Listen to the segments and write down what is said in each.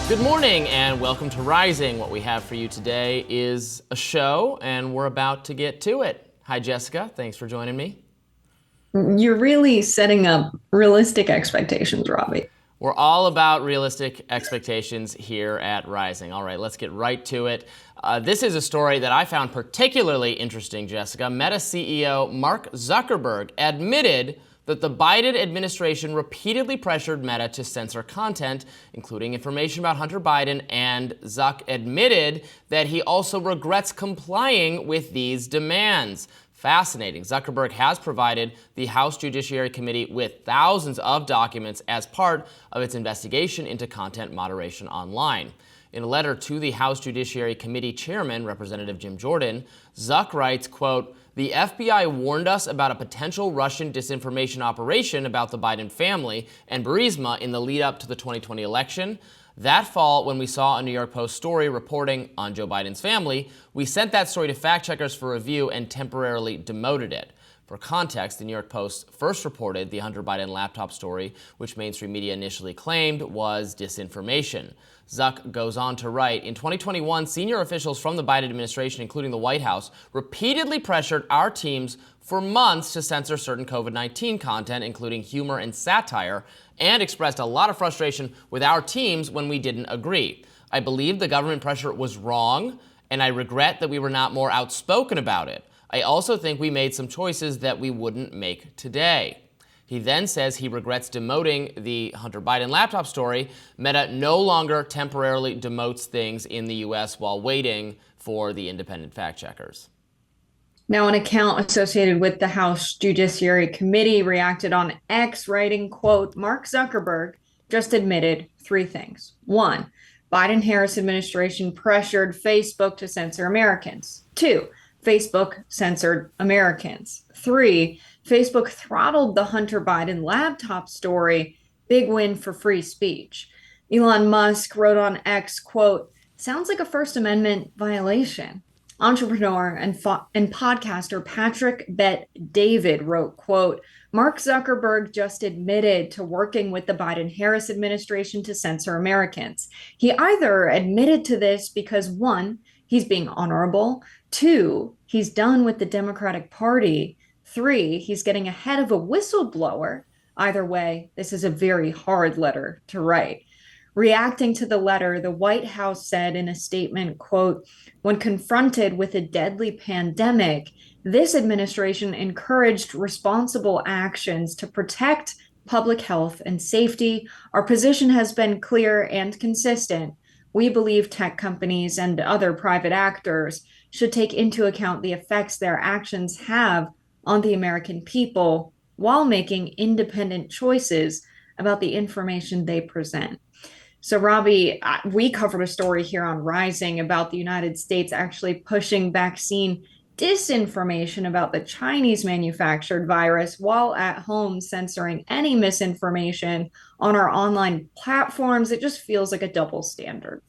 Good morning and welcome to Rising. What we have for you today is a show and we're about to get to it. Hi, Jessica. Thanks for joining me. You're really setting up realistic expectations, Robbie. We're all about realistic expectations here at Rising. All right, let's get right to it. This is a story that I found particularly interesting, Jessica. Meta CEO Mark Zuckerberg admitted that the Biden administration repeatedly pressured Meta to censor content, including information about Hunter Biden, and Zuck admitted that he also regrets complying with these demands. Fascinating. Zuckerberg has provided the House Judiciary Committee with thousands of documents as part of its investigation into content moderation online. In a letter to the House Judiciary Committee chairman, Representative Jim Jordan, Zuck writes, quote, "The FBI warned us about a potential Russian disinformation operation about the Biden family and Burisma in the lead up to the 2020 election. That fall, when we saw a New York Post story reporting on Joe Biden's family, we sent that story to fact checkers for review and temporarily demoted it." For context, the New York Post first reported the Hunter Biden laptop story, which mainstream media initially claimed was disinformation. Zuck goes on to write, "In 2021, senior officials from the Biden administration, including the White House, repeatedly pressured our teams for months to censor certain COVID-19 content, including humor and satire, and expressed a lot of frustration with our teams when we didn't agree. I believe the government pressure was wrong, and I regret that we were not more outspoken about it. I also think we made some choices that we wouldn't make today." He then says he regrets demoting the Hunter Biden laptop story. Meta no longer temporarily demotes things in the U.S. while waiting for the independent fact checkers. Now, an account associated with the House Judiciary Committee reacted on X, writing, quote, "Mark Zuckerberg just admitted three things. One, Biden-Harris administration pressured Facebook to censor Americans. Two, Facebook censored Americans. Three, Facebook throttled the Hunter Biden laptop story. Big win for free speech." Elon Musk wrote on X, quote, "Sounds like a First Amendment violation." Entrepreneur and podcaster Patrick Bet David wrote, quote, "Mark Zuckerberg just admitted to working with the Biden-Harris administration to censor Americans. He either admitted to this because, one, he's being honorable, two, he's done with the Democratic Party, three, he's getting ahead of a whistleblower. Either way, this is a very hard letter to write." Reacting to the letter, the White House said in a statement, quote, "When confronted with a deadly pandemic, this administration encouraged responsible actions to protect public health and safety. Our position has been clear and consistent. We believe tech companies and other private actors should take into account the effects their actions have on the American people while making independent choices about the information they present." So, Robbie, we covered a story here on Rising about the United States actually pushing vaccine disinformation about the Chinese manufactured virus while at home censoring any misinformation on our online platforms. It just feels like a double standard.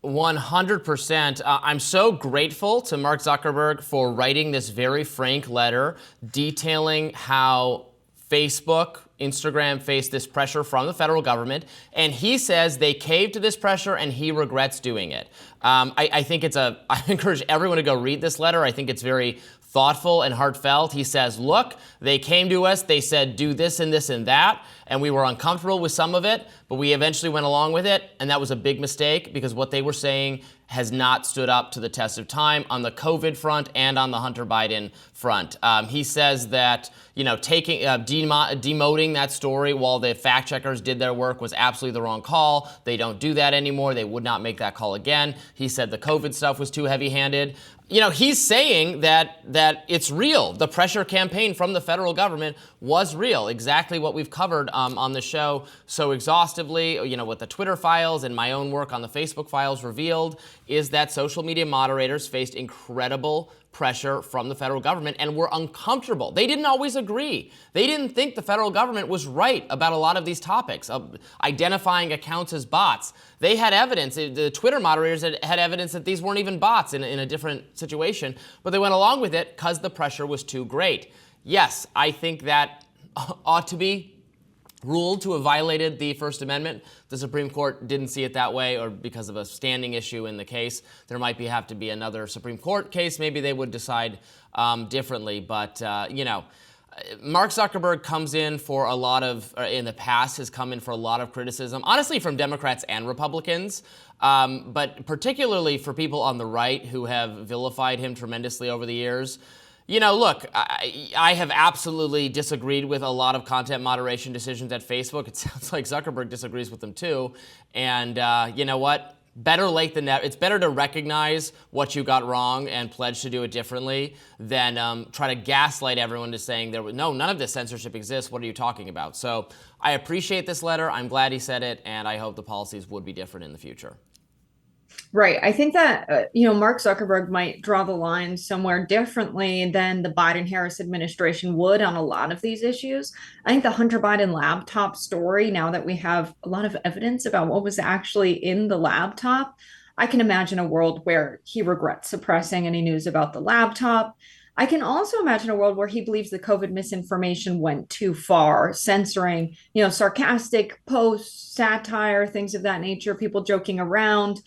100%. I'm so grateful to Mark Zuckerberg for writing this very frank letter detailing how Facebook, Instagram faced this pressure from the federal government, and he says they caved to this pressure and he regrets doing it. I think I encourage everyone to go read this letter. I think it's very thoughtful and heartfelt. He says, look, they came to us, they said do this and this and that, and we were uncomfortable with some of it, but we eventually went along with it, and that was a big mistake because what they were saying has not stood up to the test of time on the COVID front and on the Hunter Biden front. He says that, demoting that story while the fact checkers did their work was absolutely the wrong call. They don't do that anymore. They would not make that call again. He said the COVID stuff was too heavy-handed. He's saying that it's real. The pressure campaign from the federal government was real. Exactly what we've covered on the show so exhaustively, what the Twitter files and my own work on the Facebook files revealed is that social media moderators faced incredible pressure from the federal government and were uncomfortable. They didn't always agree. They didn't think the federal government was right about a lot of these topics, of identifying accounts as bots. They had evidence, the Twitter moderators had evidence that these weren't even bots in a different situation, but they went along with it because the pressure was too great. Yes, I think that ought to be ruled to have violated the First Amendment. The Supreme Court didn't see it that way, or because of a standing issue in the case. There might have to be another Supreme Court case. Maybe they would decide differently. But, Mark Zuckerberg comes in for a lot of, in the past, has come in for a lot of criticism, honestly, from Democrats and Republicans, but particularly for people on the right who have vilified him tremendously over the years. Look, I have absolutely disagreed with a lot of content moderation decisions at Facebook. It sounds like Zuckerberg disagrees with them too. And you know what? Better late than never. It's better to recognize what you got wrong and pledge to do it differently than try to gaslight everyone to saying none of this censorship exists. What are you talking about? So I appreciate this letter. I'm glad he said it, and I hope the policies would be different in the future. Right. I think that, Mark Zuckerberg might draw the line somewhere differently than the Biden-Harris administration would on a lot of these issues. I think the Hunter Biden laptop story, now that we have a lot of evidence about what was actually in the laptop, I can imagine a world where he regrets suppressing any news about the laptop. I can also imagine a world where he believes the COVID misinformation went too far, censoring, sarcastic posts, satire, things of that nature, people joking around.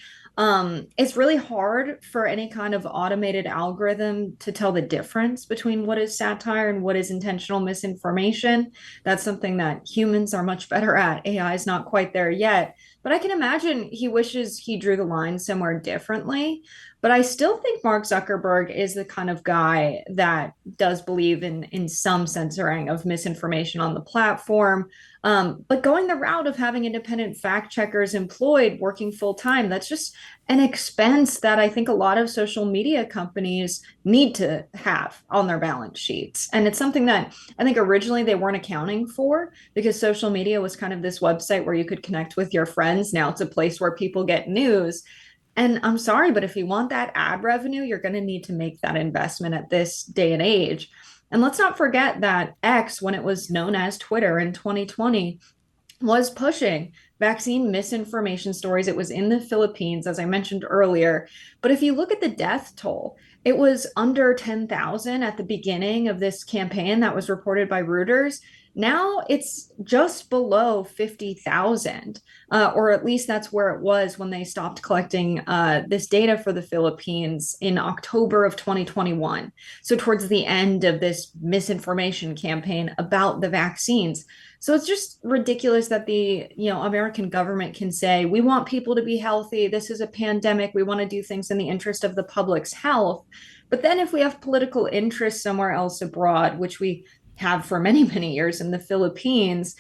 It's really hard for any kind of automated algorithm to tell the difference between what is satire and what is intentional misinformation. That's something that humans are much better at. AI is not quite there yet. But I can imagine he wishes he drew the line somewhere differently. But I still think Mark Zuckerberg is the kind of guy that does believe in some censoring of misinformation on the platform. But going the route of having independent fact checkers employed working full time, that's just an expense that I think a lot of social media companies need to have on their balance sheets. And it's something that I think originally they weren't accounting for because social media was kind of this website where you could connect with your friends. Now it's a place where people get news. And I'm sorry, but if you want that ad revenue, you're going to need to make that investment at this day and age. And let's not forget that X, when it was known as Twitter in 2020, was pushing vaccine misinformation stories. It was in the Philippines, as I mentioned earlier. But if you look at the death toll, it was under 10,000 at the beginning of this campaign that was reported by Reuters. Now it's just below 50,000, or at least that's where it was when they stopped collecting this data for the Philippines in October of 2021. So towards the end of this misinformation campaign about the vaccines. So it's just ridiculous that the American government can say, we want people to be healthy. This is a pandemic. We want to do things in the interest of the public's health. But then if we have political interests somewhere else abroad, which we have for many, many years in the Philippines,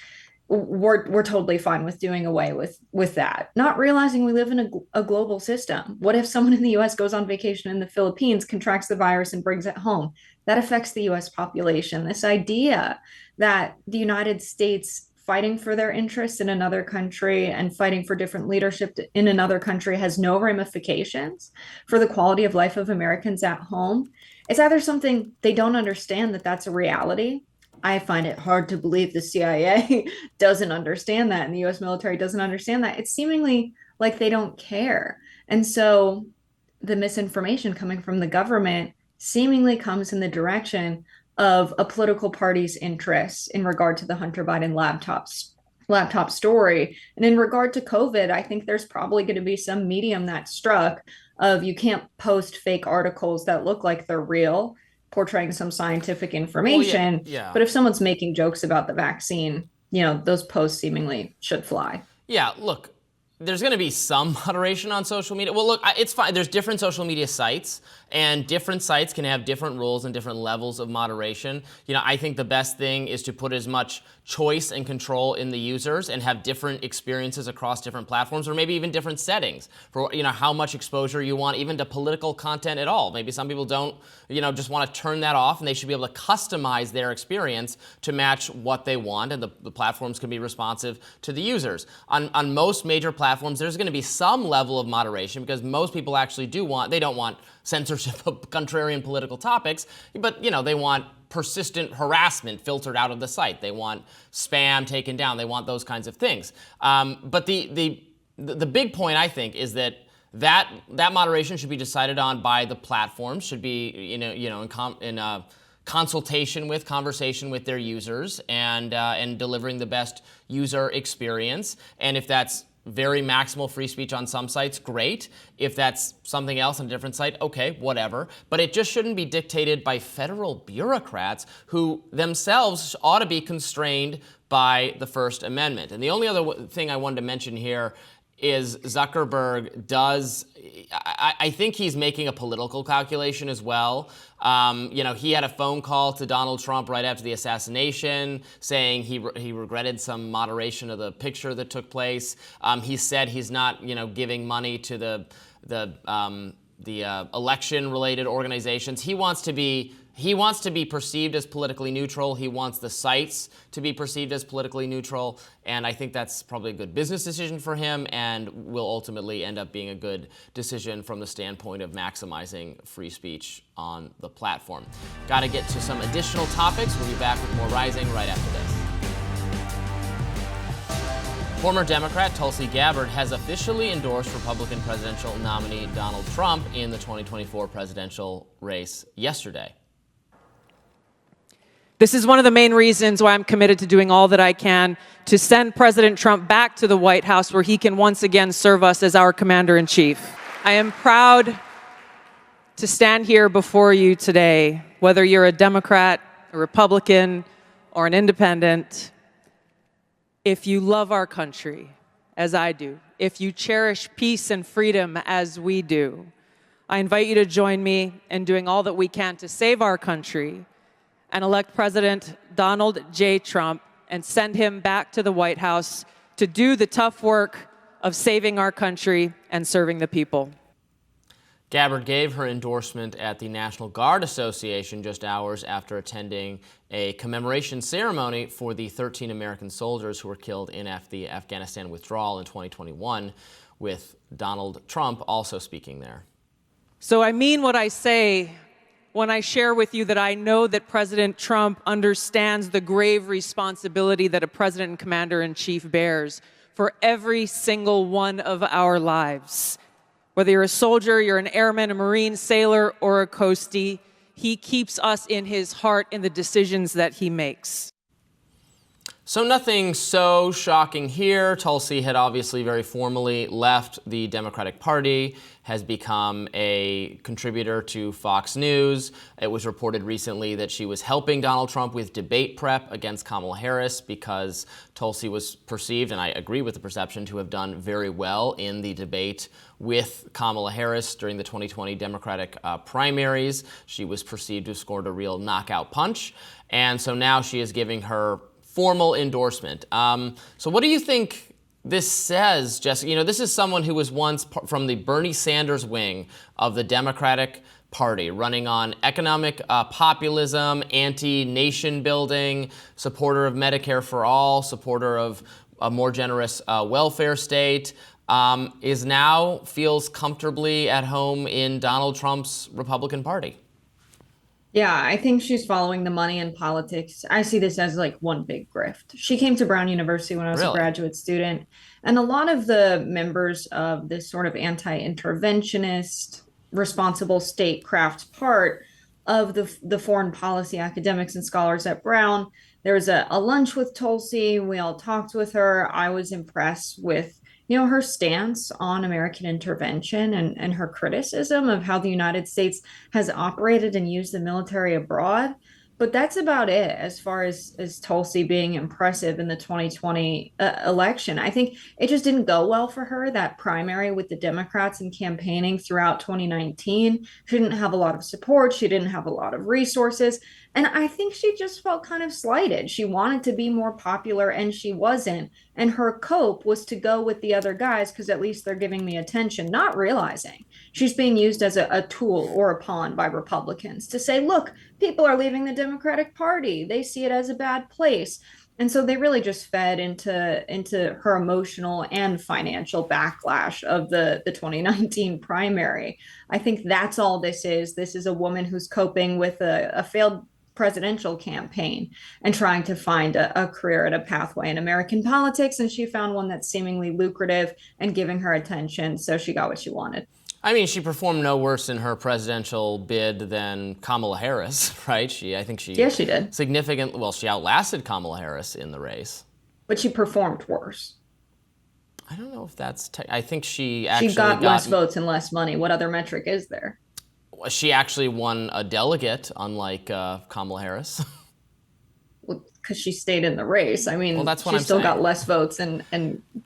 we're totally fine with doing away with that, not realizing we live in a global system. What if someone in the US goes on vacation in the Philippines, contracts the virus, and brings it home? That affects the US population. This idea that the United States fighting for their interests in another country and fighting for different leadership in another country has no ramifications for the quality of life of Americans at home. It's either something they don't understand that that's a reality. I find it hard to believe the CIA doesn't understand that and the US military doesn't understand that. It's seemingly like they don't care. And so the misinformation coming from the government seemingly comes in the direction of a political party's interests in regard to the Hunter Biden laptop story. And in regard to COVID, I think there's probably going to be some medium that's struck of you can't post fake articles that look like they're real, portraying some scientific information. Well, yeah. But if someone's making jokes about the vaccine, those posts seemingly should fly. Yeah, look, there's going to be some moderation on social media. Well, look, it's fine. There's different social media sites, and different sites can have different rules and different levels of moderation. I think the best thing is to put as much choice and control in the users and have different experiences across different platforms, or maybe even different settings for how much exposure you want, even to political content at all. Maybe some people don't just want to turn that off, and they should be able to customize their experience to match what they want, and the platforms can be responsive to the users. On most major platforms, there's going to be some level of moderation because most people actually they don't want censorship of contrarian political topics, but they want persistent harassment filtered out of the site. They want spam taken down. They want those kinds of things. But the big point, I think, is that moderation should be decided on by the platforms. Should be in conversation with their users and delivering the best user experience. And if that's very maximal free speech on some sites, great. If that's something else on a different site, okay, whatever. But it just shouldn't be dictated by federal bureaucrats who themselves ought to be constrained by the First Amendment. And the only other thing I wanted to mention here is Zuckerberg I think he's making a political calculation as well. He had a phone call to Donald Trump right after the assassination saying he regretted some moderation of the picture that took place. He said he's not, giving money to the election-related organizations. He wants to be perceived as politically neutral. He wants the sites to be perceived as politically neutral. And I think that's probably a good business decision for him and will ultimately end up being a good decision from the standpoint of maximizing free speech on the platform. Got to get to some additional topics. We'll be back with more Rising right after this. Former Democrat Tulsi Gabbard has officially endorsed Republican presidential nominee Donald Trump in the 2024 presidential race yesterday. This is one of the main reasons why I'm committed to doing all that I can to send President Trump back to the White House where he can once again serve us as our commander-in-chief. I am proud to stand here before you today, whether you're a Democrat, a Republican, or an independent. If you love our country, as I do, if you cherish peace and freedom as we do, I invite you to join me in doing all that we can to save our country and elect President Donald J. Trump and send him back to the White House to do the tough work of saving our country and serving the people. Gabbard gave her endorsement at the National Guard Association just hours after attending a commemoration ceremony for the 13 American soldiers who were killed in the Afghanistan withdrawal in 2021, with Donald Trump also speaking there. So I mean what I say when I share with you that I know that President Trump understands the grave responsibility that a president and commander-in-chief bears for every single one of our lives. Whether you're a soldier, you're an airman, a Marine, sailor, or a coastie, he keeps us in his heart in the decisions that he makes. So nothing so shocking here. Tulsi had obviously very formally left the Democratic Party, has become a contributor to Fox News. It was reported recently that she was helping Donald Trump with debate prep against Kamala Harris because Tulsi was perceived, and I agree with the perception, to have done very well in the debate with Kamala Harris during the 2020 Democratic primaries. She was perceived to have scored a real knockout punch. And so now she is giving her formal endorsement. So what do you think this says, Jessica? This is someone who was once from the Bernie Sanders wing of the Democratic Party, running on economic populism, anti-nation building, supporter of Medicare for all, supporter of a more generous welfare state, is now feels comfortably at home in Donald Trump's Republican Party. Yeah, I think she's following the money in politics. I see this as like one big grift. She came to Brown University when I was a graduate student, and a lot of the members of this sort of anti-interventionist, responsible statecraft part of the foreign policy academics and scholars at Brown. There was a lunch with Tulsi. We all talked with her. I was impressed with her stance on American intervention and her criticism of how the United States has operated and used the military abroad. But that's about it as far as Tulsi being impressive in the 2020 election. I think it just didn't go well for her, that primary with the Democrats and campaigning throughout 2019. She didn't have a lot of support. She didn't have a lot of resources. And I think she just felt kind of slighted. She wanted to be more popular and she wasn't. And her cope was to go with the other guys because at least they're giving me attention, not realizing she's being used as a tool or a pawn by Republicans to say, look, people are leaving the Democratic Party. They see it as a bad place. And so they really just fed into her emotional and financial backlash of the 2019 primary. I think that's all this is. This is a woman who's coping with a failed presidential campaign and trying to find a career and a pathway in American politics. And she found one that's seemingly lucrative and giving her attention. So she got what she wanted. I mean, she performed no worse in her presidential bid than Kamala Harris, right? I think she Yeah, she did. She outlasted Kamala Harris in the race. But she performed worse. I don't know if that's. I think she actually got less votes and less money. What other metric is there? She actually won a delegate, unlike Kamala Harris. Because she stayed in the race. I mean, that's what she I'm still saying. got less votes and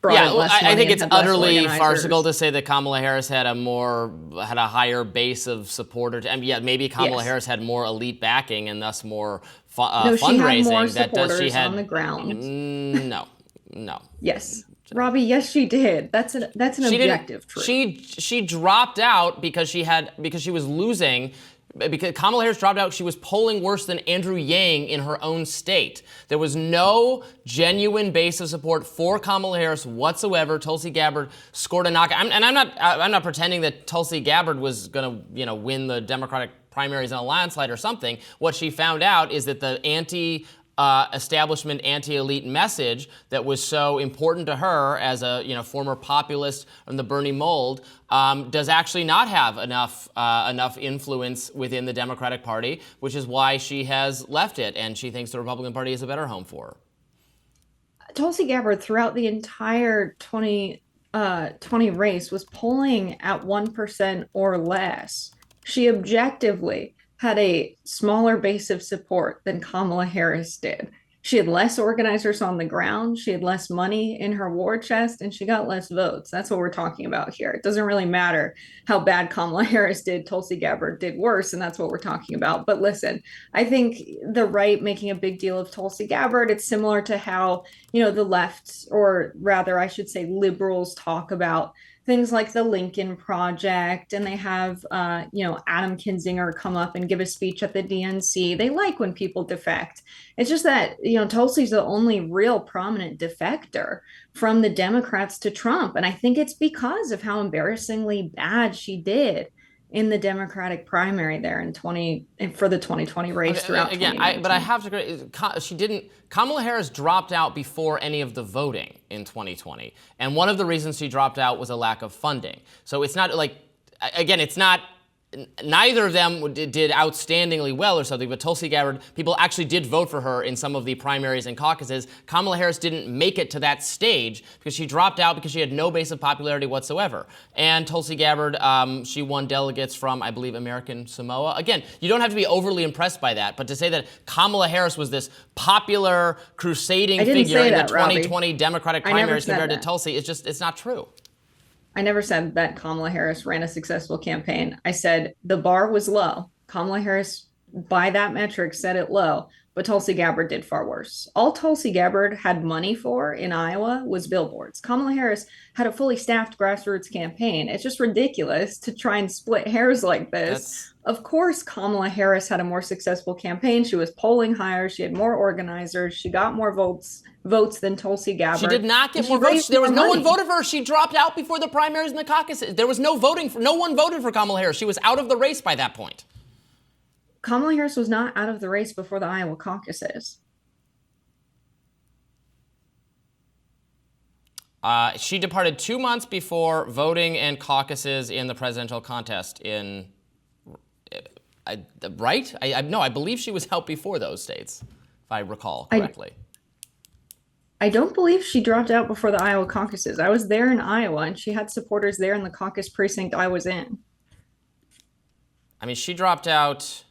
brought in less money. I think it's and had less utterly organizers. farcical to say that Kamala Harris had a higher base of supporters. I mean, yeah, maybe Kamala Harris had more elite backing and thus more no, fundraising. She had more supporters on the ground. No. Yes. Robbie, yes, she did. That's an objective truth. She dropped out because she was losing. Because Kamala Harris dropped out, she was polling worse than Andrew Yang in her own state. There was no genuine base of support for Kamala Harris whatsoever. Tulsi Gabbard scored a knockout. I'm not pretending that Tulsi Gabbard was going to win the Democratic primaries in a landslide or something. What she found out is that the establishment, anti-elite message that was so important to her as a former populist from the Bernie mold does actually not have enough influence within the Democratic Party, which is why she has left it, and she thinks the Republican Party is a better home for her. Tulsi Gabbard, throughout the entire 2020 race, was polling at 1% or less. She objectively had a smaller base of support than Kamala Harris did. She had less organizers on the ground, she had less money in her war chest, and she got less votes. That's what we're talking about here. It doesn't really matter how bad Kamala Harris did, Tulsi Gabbard did worse, and that's what we're talking about. But listen, I think the right making a big deal of Tulsi Gabbard, it's similar to how, the left, or rather I should say liberals, talk about things like the Lincoln Project, and they have, Adam Kinzinger come up and give a speech at the DNC. They like when people defect. It's just that, Tulsi's the only real prominent defector from the Democrats to Trump. And I think it's because of how embarrassingly bad she did in the Democratic primary there for the 2020 race throughout. But I have to agree. Kamala Harris dropped out before any of the voting in 2020, and one of the reasons she dropped out was a lack of funding. So it's not like, again, it's not. Neither of them did outstandingly well or something, but Tulsi Gabbard, people actually did vote for her in some of the primaries and caucuses. Kamala Harris didn't make it to that stage because she dropped out because she had no base of popularity whatsoever. And Tulsi Gabbard, she won delegates from, I believe, American Samoa. Again, you don't have to be overly impressed by that, but to say that Kamala Harris was this popular crusading figure in the 2020 Robbie. Democratic primaries compared to Tulsi, it's not true. I never said that Kamala Harris ran a successful campaign. I said the bar was low. Kamala Harris, by that metric, set it low, but Tulsi Gabbard did far worse. All Tulsi Gabbard had money for in Iowa was billboards. Kamala Harris had a fully staffed grassroots campaign. It's just ridiculous to try and split hairs like this. Of course, Kamala Harris had a more successful campaign. She was polling higher. She had more organizers. She got more votes than Tulsi Gabbard. She did not get more votes. There was no one voted for her. She dropped out before the primaries and the caucuses. There was no one voted for Kamala Harris. She was out of the race by that point. Kamala Harris was not out of the race before the Iowa caucuses. She departed 2 months before voting and caucuses in the presidential contest right? I believe she was out before those states, if I recall correctly. I don't believe she dropped out before the Iowa caucuses. I was there in Iowa, and she had supporters there in the caucus precinct I was in. I mean, she dropped out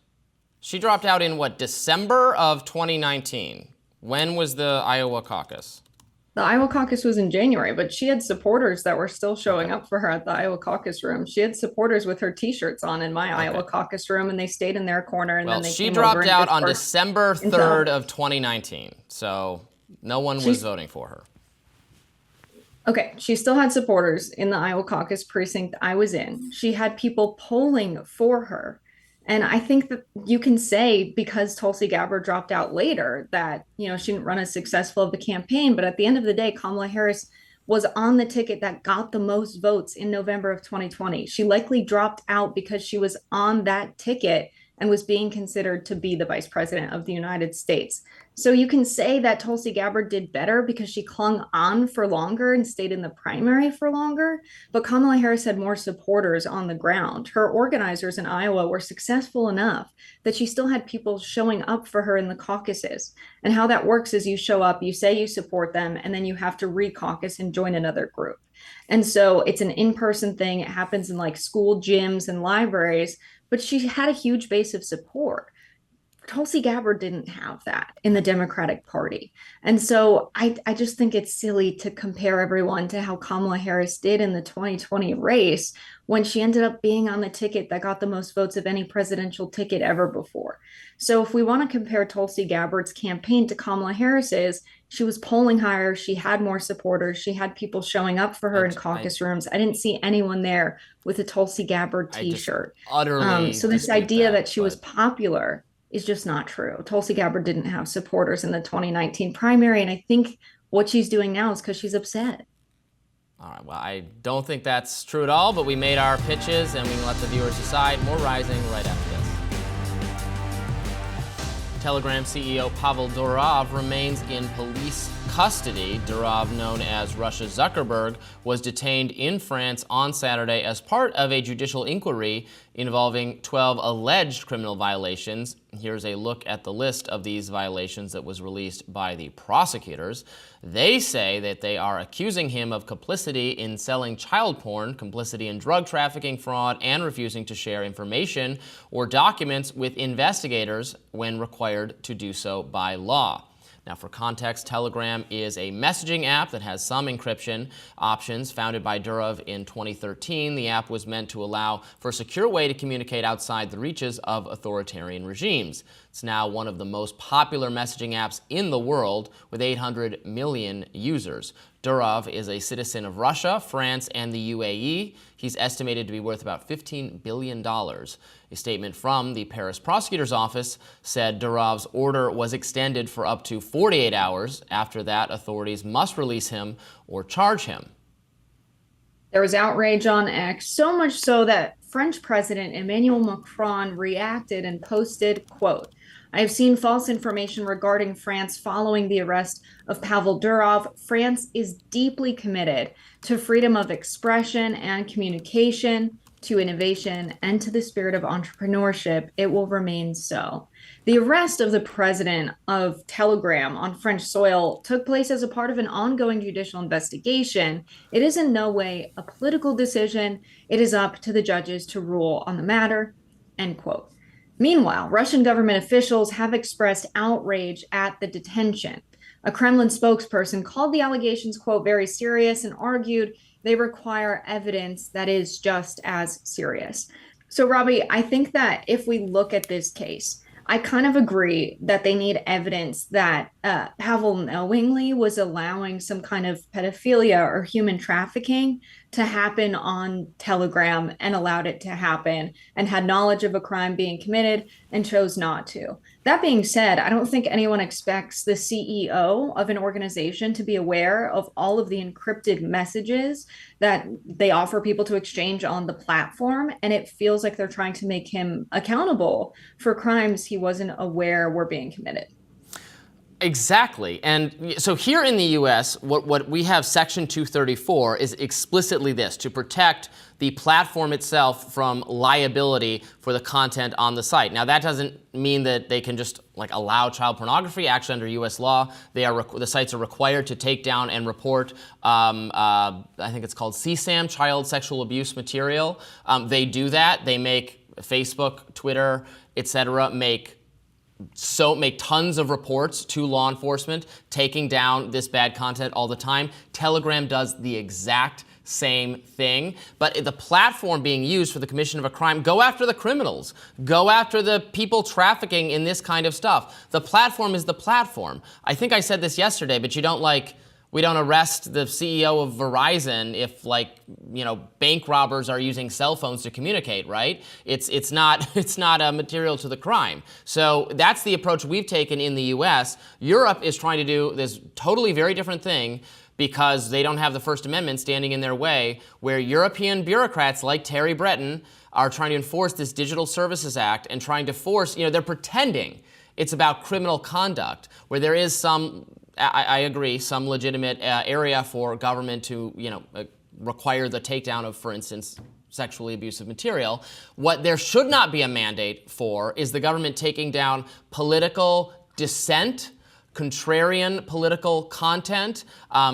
in what, December of 2019? When was the Iowa caucus? The Iowa caucus was in January, but she had supporters that were still showing up for her at the Iowa caucus room. She had supporters with her T-shirts on in my Iowa caucus room, and they stayed in their corner. And then they she dropped out on December 3rd of 2019, so no one was voting for her. Okay, she still had supporters in the Iowa caucus precinct I was in. She had people polling for her. And I think that you can say, because Tulsi Gabbard dropped out later, that, she didn't run as successful of the campaign. But at the end of the day, Kamala Harris was on the ticket that got the most votes in November of 2020. She likely dropped out because she was on that ticket and was being considered to be the vice president of the United States. So you can say that Tulsi Gabbard did better because she clung on for longer and stayed in the primary for longer, but Kamala Harris had more supporters on the ground. Her organizers in Iowa were successful enough that she still had people showing up for her in the caucuses. And how that works is you show up, you say you support them, and then you have to re-caucus and join another group. And so it's an in-person thing. It happens in like school gyms and libraries, but she had a huge base of support. Tulsi Gabbard didn't have that in the Democratic Party. And so I just think it's silly to compare everyone to how Kamala Harris did in the 2020 race when she ended up being on the ticket that got the most votes of any presidential ticket ever before. So if we want to compare Tulsi Gabbard's campaign to Kamala Harris's, she was polling higher, she had more supporters, she had people showing up for her in caucus rooms. I didn't see anyone there with a Tulsi Gabbard t-shirt. Utterly so this idea that she was but popular is just not true. Tulsi Gabbard didn't have supporters in the 2019 primary, and I think what she's doing now is because she's upset. All right, well, I don't think that's true at all, but we made our pitches, and we can let the viewers decide. More Rising right after this. Telegram CEO Pavel Durov remains in police custody. Durov, known as Russia's Zuckerberg, was detained in France on Saturday as part of a judicial inquiry involving 12 alleged criminal violations. Here's a look at the list of these violations that was released by the prosecutors. They say that they are accusing him of complicity in selling child porn, complicity in drug trafficking, fraud, and refusing to share information or documents with investigators when required to do so by law. Now, for context, Telegram is a messaging app that has some encryption options. Founded by Durov in 2013, the app was meant to allow for a secure way to communicate outside the reaches of authoritarian regimes. It's now one of the most popular messaging apps in the world, with 800 million users. Durov is a citizen of Russia, France, and the UAE. He's estimated to be worth about $15 billion. A statement from the Paris prosecutor's office said Durov's order was extended for up to 48 hours. After that, authorities must release him or charge him. There was outrage on X, so much so that French President Emmanuel Macron reacted and posted, quote, "I have seen false information regarding France following the arrest of Pavel Durov. France is deeply committed to freedom of expression and communication, to innovation, and to the spirit of entrepreneurship. It will remain so." The arrest of the president of Telegram on French soil took place as a part of an ongoing judicial investigation. It is in no way a political decision. It is up to the judges to rule on the matter, end quote. Meanwhile, Russian government officials have expressed outrage at the detention. A Kremlin spokesperson called the allegations, quote, "very serious," and argued they require evidence that is just as serious. So, Robbie, I think that if we look at this case, I kind of agree that they need evidence that Pavel knowingly was allowing some kind of pedophilia or human trafficking to happen on Telegram and allowed it to happen and had knowledge of a crime being committed and chose not to. That being said, I don't think anyone expects the CEO of an organization to be aware of all of the encrypted messages that they offer people to exchange on the platform. And it feels like they're trying to make him accountable for crimes he wasn't aware were being committed. Exactly. And so here in the U.S., what we have Section 234 is explicitly this: to protect the platform itself from liability for the content on the site. Now, that doesn't mean that they can just allow child pornography. Actually, under U.S. law, the sites are required to take down and report, I think it's called CSAM, child sexual abuse material. They do that. They make Facebook, Twitter, etc., make tons of reports to law enforcement taking down this bad content all the time. Telegram does the exact same thing, but the platform being used for the commission of a crime, go after the criminals, go after the people trafficking in this kind of stuff. The platform is the platform. I think I said this yesterday, but we don't arrest the CEO of Verizon if, bank robbers are using cell phones to communicate, right? It's not a material to the crime. So that's the approach we've taken in the U.S. Europe is trying to do this totally very different thing, because they don't have the First Amendment standing in their way, where European bureaucrats like Terry Breton are trying to enforce this Digital Services Act and trying to force, they're pretending it's about criminal conduct, where there is some, I agree, some legitimate area for government to, require the takedown of, for instance, sexually abusive material. What there should not be a mandate for is the government taking down political dissent, contrarian political content,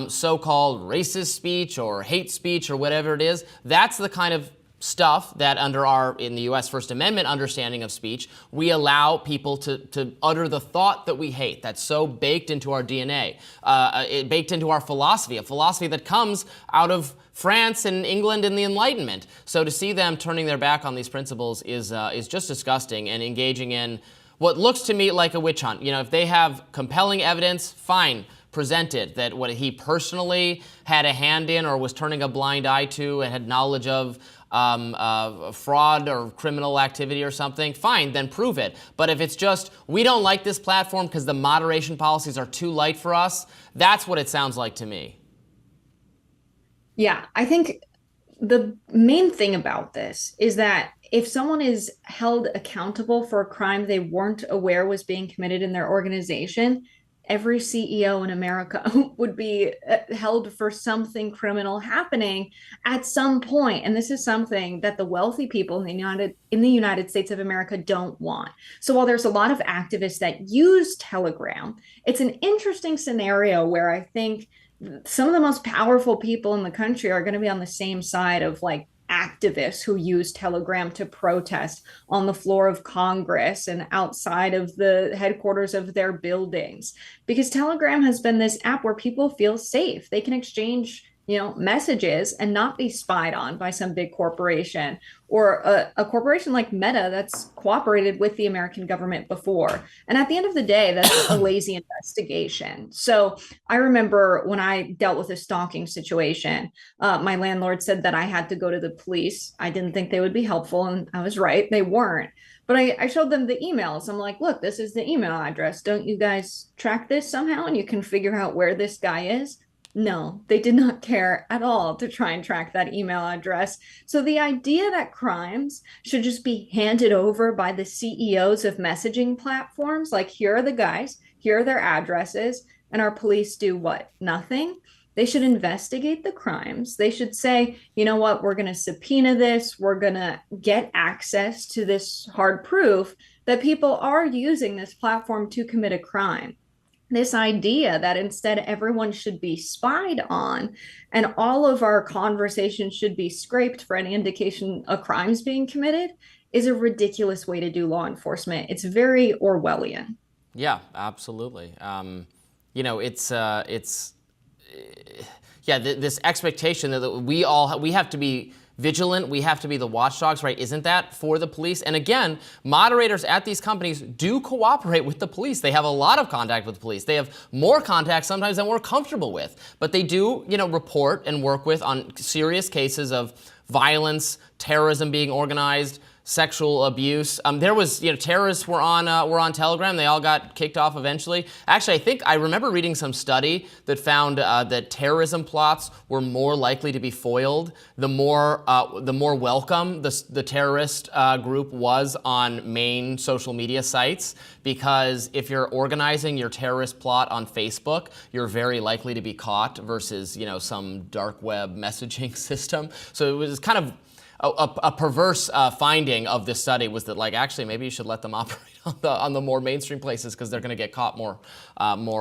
so-called racist speech or hate speech or whatever it is. That's the kind of stuff that under in the U.S. First Amendment understanding of speech, we allow people to utter the thought that we hate. That's so baked into our DNA, baked into our philosophy, a philosophy that comes out of France and England and the Enlightenment. So to see them turning their back on these principles is just disgusting, and engaging in what looks to me like a witch hunt. If they have compelling evidence, fine, present it, that what he personally had a hand in or was turning a blind eye to and had knowledge of fraud or criminal activity or something, fine, then prove it. But if it's just, we don't like this platform because the moderation policies are too light for us, that's what it sounds like to me. Yeah, I think the main thing about this is that if someone is held accountable for a crime they weren't aware was being committed in their organization, every CEO in America would be held for something criminal happening at some point. And this is something that the wealthy people in the United States of America don't want. So while there's a lot of activists that use Telegram, it's an interesting scenario where I think some of the most powerful people in the country are going to be on the same side of activists who use Telegram to protest on the floor of Congress and outside of the headquarters of their buildings, because Telegram has been this app where people feel safe. They can exchange messages and not be spied on by some big corporation or a corporation like Meta that's cooperated with the American government before. And at the end of the day, that's a lazy investigation. So I remember when I dealt with a stalking situation, my landlord said that I had to go to the police. I didn't think they would be helpful, and I was right, they weren't. But I showed them the emails. I'm like, look, this is the email address. Don't you guys track this somehow and you can figure out where this guy is? No, they did not care at all to try and track that email address. So the idea that crimes should just be handed over by the CEOs of messaging platforms, like here are the guys, here are their addresses, and our police do what? Nothing. They should investigate the crimes. They should say, you know what, we're going to subpoena this. We're going to get access to this hard proof that people are using this platform to commit a crime. This idea that instead everyone should be spied on and all of our conversations should be scraped for any indication a crime's being committed is a ridiculous way to do law enforcement. It's very Orwellian. Yeah, absolutely. This expectation that we have to be vigilant, we have to be the watchdogs, right? Isn't that for the police? And again, moderators at these companies do cooperate with the police. They have a lot of contact with the police. They have more contact sometimes than we're comfortable with. But they do, report and work with on serious cases of violence, terrorism being organized, sexual abuse. There was, terrorists were on Telegram. They all got kicked off eventually. Actually, I think I remember reading some study that found that terrorism plots were more likely to be foiled the more welcome the terrorist group was on main social media sites. Because if you're organizing your terrorist plot on Facebook, you're very likely to be caught versus some dark web messaging system. So it was kind of a perverse finding of this study was that actually maybe you should let them operate on the more mainstream places because they're going to get caught more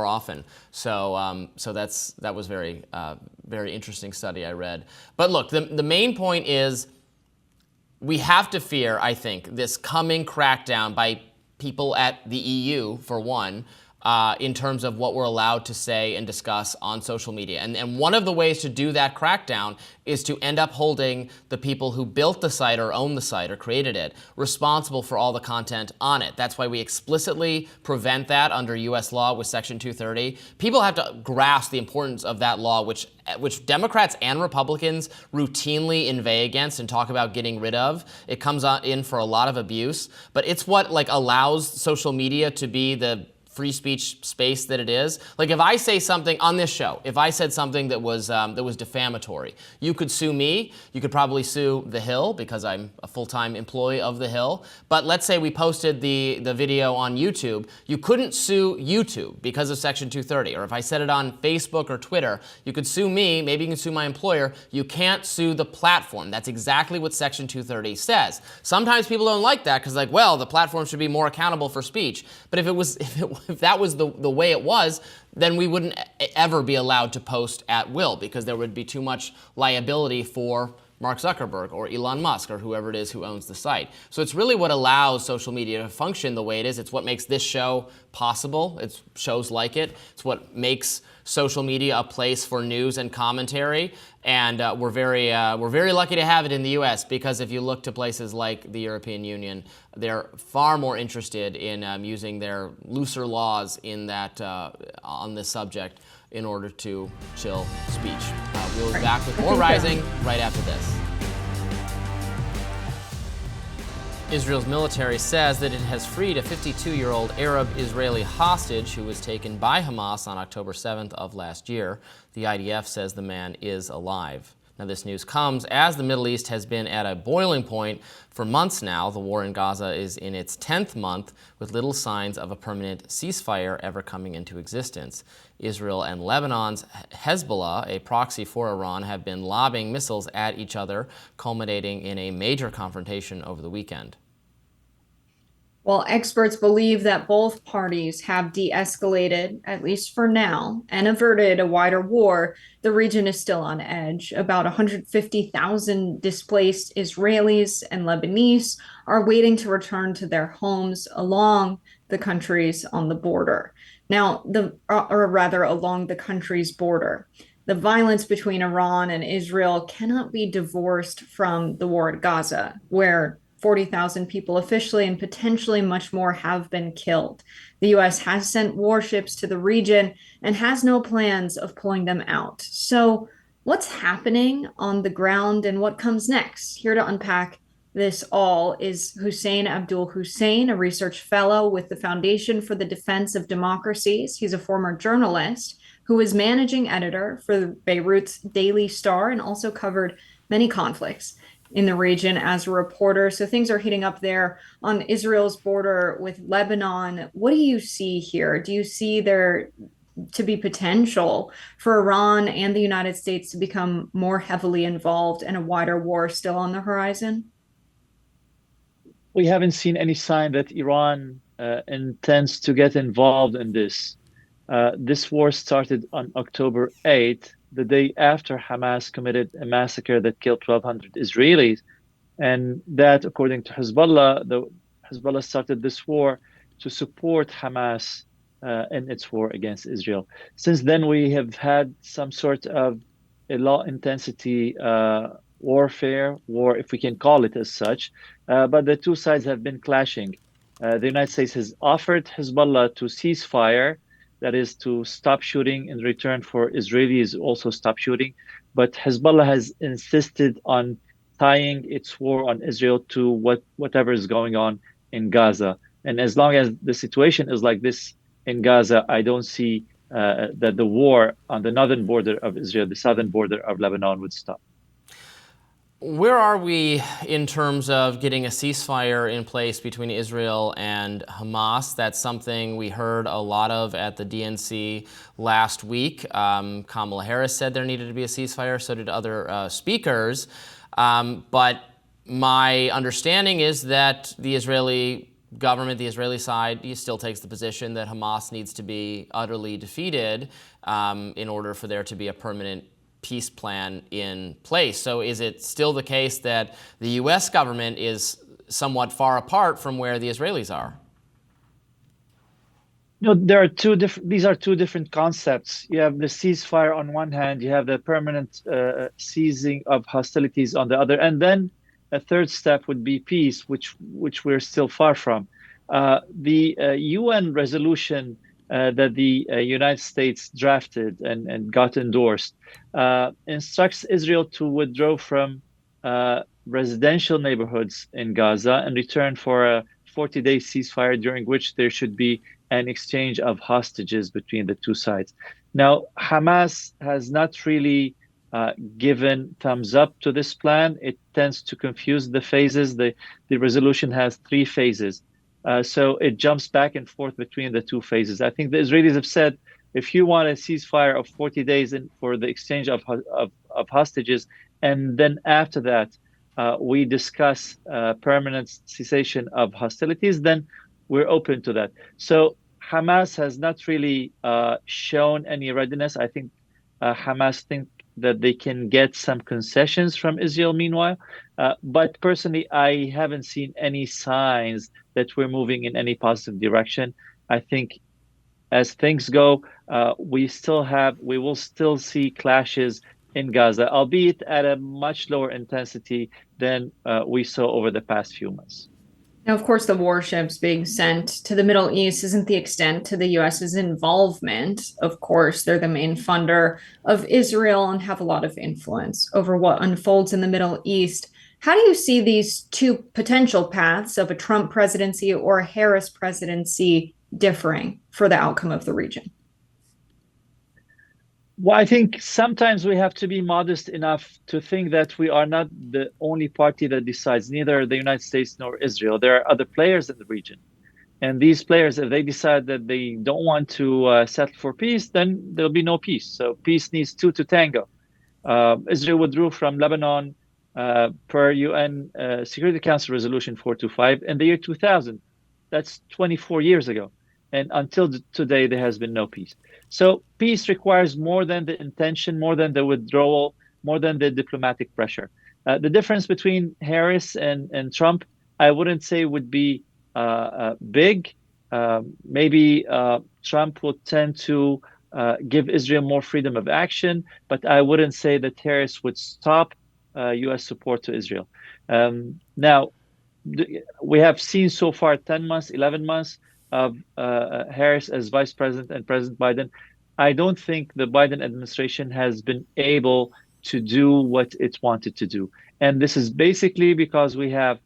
often. So that was very interesting study I read. But look, the main point is we have to fear, I think, this coming crackdown by people at the EU for one. In terms of what we're allowed to say and discuss on social media. And one of the ways to do that crackdown is to end up holding the people who built the site or own the site or created it responsible for all the content on it. That's why we explicitly prevent that under U.S. law with Section 230. People have to grasp the importance of that law, which Democrats and Republicans routinely inveigh against and talk about getting rid of. It comes in for a lot of abuse, but it's what allows social media to be the free speech space that it is. Like if I say something on this show, if I said something that was defamatory, you could sue me. You could probably sue The Hill because I'm a full-time employee of The Hill. But let's say we posted the video on YouTube, you couldn't sue YouTube because of Section 230. Or if I said it on Facebook or Twitter, you could sue me. Maybe you can sue my employer. You can't sue the platform. That's exactly what Section 230 says. Sometimes people don't like that because, like, well, the platform should be more accountable for speech. But if that was the way it was, then we wouldn't ever be allowed to post at will because there would be too much liability for Mark Zuckerberg or Elon Musk or whoever it is who owns the site. So it's really what allows social media to function the way it is. It's what makes this show possible. It's shows like it. It's what makes social media a place for news and commentary. And we're very lucky to have it in the U.S. because if you look to places like the European Union, they're far more interested in using their looser laws in that on this subject in order to chill speech. We'll be back with more Rising right after this. Israel's military says that it has freed a 52-year-old Arab-Israeli hostage who was taken by Hamas on October 7th of last year. The IDF says the man is alive. Now, this news comes as the Middle East has been at a boiling point for months now. The war in Gaza is in its 10th month, with little signs of a permanent ceasefire ever coming into existence. Israel and Lebanon's Hezbollah, a proxy for Iran, have been lobbing missiles at each other, culminating in a major confrontation over the weekend. Well, experts believe that both parties have de-escalated, at least for now, and averted a wider war. The region is still on edge. About 150,000 displaced Israelis and Lebanese are waiting to return to their homes along the countries on the border. Now, along the country's border. The violence between Iran and Israel cannot be divorced from the war at Gaza, where 40,000 people officially and potentially much more have been killed. The U.S. has sent warships to the region and has no plans of pulling them out. So what's happening on the ground and what comes next? Here to unpack this all is Hussein Abdul Hussein, a research fellow with the Foundation for the Defense of Democracies. He's a former journalist who was managing editor for Beirut's Daily Star and also covered many conflicts in the region as a reporter. So things are heating up there on Israel's border with Lebanon. What do you see here? Do you see there to be potential for Iran and the United States to become more heavily involved in a wider war still on the horizon? We haven't seen any sign that Iran intends to get involved in this. This war started on October 8th, the day after Hamas committed a massacre that killed 1,200 Israelis. And that, according to Hezbollah, Hezbollah started this war to support Hamas in its war against Israel. Since then, we have had some sort of a low intensity warfare, war, if we can call it as such, but the two sides have been clashing. The United States has offered Hezbollah to cease fire, that is to stop shooting in return for Israelis also stop shooting. But Hezbollah has insisted on tying its war on Israel to whatever is going on in Gaza. And as long as the situation is like this in Gaza, I don't see that the war on the northern border of Israel, the southern border of Lebanon, would stop. Where are we in terms of getting a ceasefire in place between Israel and Hamas? That's something we heard a lot of at the DNC last week. Kamala Harris said there needed to be a ceasefire, so did other speakers. But my understanding is that the Israeli government, the Israeli side, still takes the position that Hamas needs to be utterly defeated in order for there to be a permanent peace plan in place. So is it still the case that the U.S. government is somewhat far apart from where the Israelis are? No, there are these are two different concepts. You have the ceasefire on one hand, you have the permanent ceasing of hostilities on the other, and then a third step would be peace, which we're still far from. The UN resolution that the United States drafted and got endorsed instructs Israel to withdraw from residential neighborhoods in Gaza in return for a 40-day ceasefire during which there should be an exchange of hostages between the two sides. Now, Hamas has not really given thumbs up to this plan. It tends to confuse the phases. The resolution has 3 phases. So it jumps back and forth between the 2 phases. I think the Israelis have said, if you want a ceasefire of 40 days for the exchange of hostages, and then after that, we discuss permanent cessation of hostilities, then we're open to that. So Hamas has not really shown any readiness. I think Hamas think that they can get some concessions from Israel meanwhile. But personally, I haven't seen any signs that we're moving in any positive direction. I think as things go, we will still see clashes in Gaza, albeit at a much lower intensity than we saw over the past few months. Now, of course, the warships being sent to the Middle East isn't the extent to the U.S.'s involvement. Of course, they're the main funder of Israel and have a lot of influence over what unfolds in the Middle East. How do you see these 2 potential paths of a Trump presidency or a Harris presidency differing for the outcome of the region? Well, I think sometimes we have to be modest enough to think that we are not the only party that decides, neither the United States nor Israel. There are other players in the region. And these players, if they decide that they don't want to settle for peace, then there'll be no peace. So peace needs 2 to tango. Israel withdrew from Lebanon per UN Security Council Resolution 425 in the year 2000. That's 24 years ago. And until today, there has been no peace. So peace requires more than the intention, more than the withdrawal, more than the diplomatic pressure. The difference between Harris and Trump, I wouldn't say would be big. Maybe Trump would tend to give Israel more freedom of action, but I wouldn't say that Harris would stop U.S. support to Israel. Now, we have seen so far 10 months, 11 months of Harris as vice president and President Biden. I don't think the Biden administration has been able to do what it wanted to do. And this is basically because we have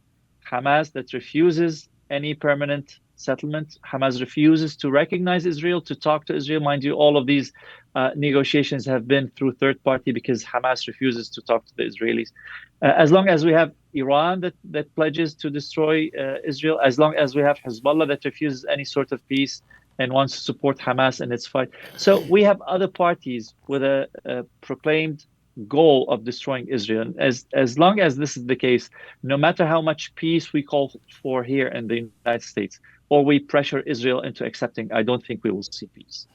Hamas that refuses any permanent settlement. Hamas refuses to recognize Israel, to talk to Israel. Mind you, all of these negotiations have been through third party because Hamas refuses to talk to the Israelis. As long as we have Iran that pledges to destroy Israel, as long as we have Hezbollah that refuses any sort of peace and wants to support Hamas in its fight. So we have other parties with a proclaimed goal of destroying Israel. As long as this is the case, no matter how much peace we call for here in the United States, or we pressure Israel into accepting, I don't think we will see peace.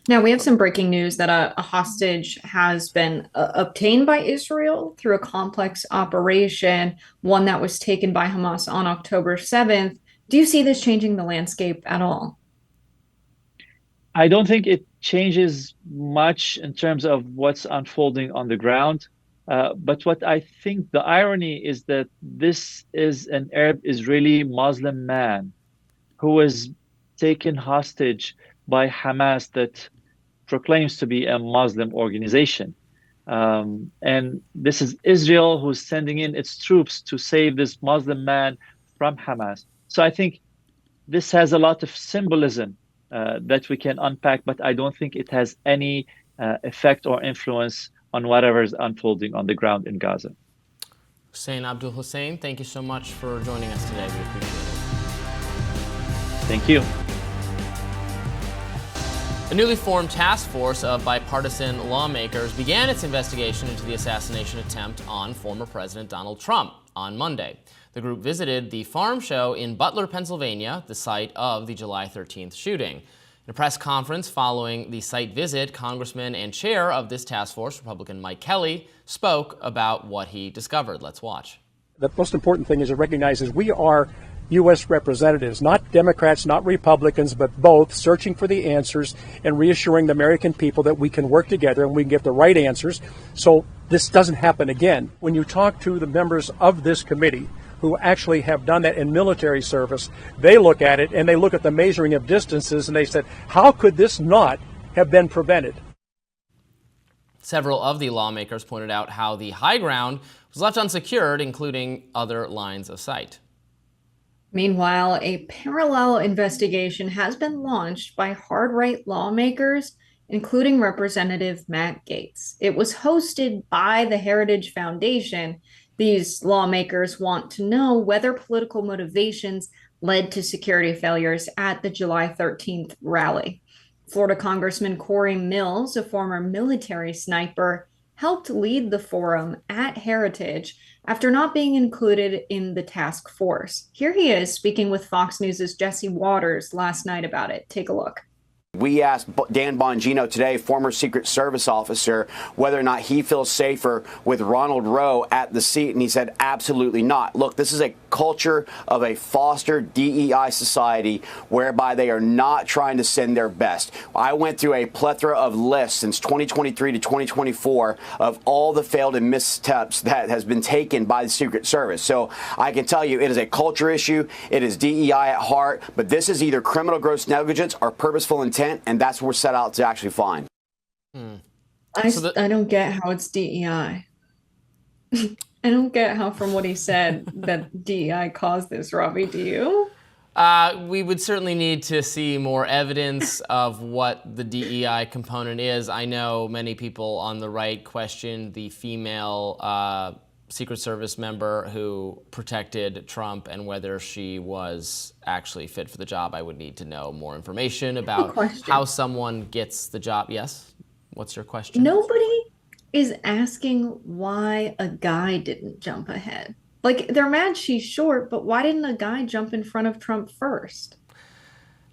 Now, we have some breaking news that a hostage has been obtained by Israel through a complex operation, one that was taken by Hamas on October 7th. Do you see this changing the landscape at all? I don't think it changes much in terms of what's unfolding on the ground. But what I think the irony is that this is an Arab Israeli Muslim man who was taken hostage by Hamas that proclaims to be a Muslim organization. And this is Israel who's sending in its troops to save this Muslim man from Hamas. So I think this has a lot of symbolism that we can unpack, but I don't think it has any effect or influence on whatever is unfolding on the ground in Gaza. Hussein Abdul Hussein, thank you so much for joining us today. We appreciate it. Thank you. A newly formed task force of bipartisan lawmakers began its investigation into the assassination attempt on former President Donald Trump on Monday. The group visited the farm show in Butler, Pennsylvania, the site of the July 13th shooting. In a press conference following the site visit, Congressman and chair of this task force, Republican Mike Kelly, spoke about what he discovered. Let's watch. The most important thing is to recognize is we are U.S. representatives, not Democrats, not Republicans, but both, searching for the answers and reassuring the American people that we can work together and we can get the right answers so this doesn't happen again. When you talk to the members of this committee who actually have done that in military service, they look at it and they look at the measuring of distances and they said, how could this not have been prevented? Several of the lawmakers pointed out how the high ground was left unsecured, including other lines of sight. Meanwhile, a parallel investigation has been launched by hard-right lawmakers, including Representative Matt Gaetz. It was hosted by the Heritage Foundation. These lawmakers want to know whether political motivations led to security failures at the July 13th rally. Florida Congressman Corey Mills, a former military sniper, helped lead the forum at Heritage after not being included in the task force. Here he is speaking with Fox News' Jesse Waters last night about it. Take a look. We asked Dan Bongino today, former Secret Service officer, whether or not he feels safer with Ronald Rowe at the seat, and he said absolutely not. Look, this is a culture of a fostered DEI society whereby they are not trying to send their best. I went through a plethora of lists since 2023 to 2024 of all the failed and missteps that has been taken by the Secret Service. So I can tell you it is a culture issue. It is DEI at heart, but this is either criminal gross negligence or purposeful intent. And that's what we're set out to actually find. I don't get how it's DEI. I don't get how, from what he said, that DEI caused this, Robbie. Do you? We would certainly need to see more evidence of what the DEI component is. I know many people on the right question the female Secret Service member who protected Trump and whether she was actually fit for the job. I would need to know more information about how someone gets the job. Yes? What's your question? Nobody is asking why a guy didn't jump ahead. Like, they're mad she's short, but why didn't a guy jump in front of Trump first?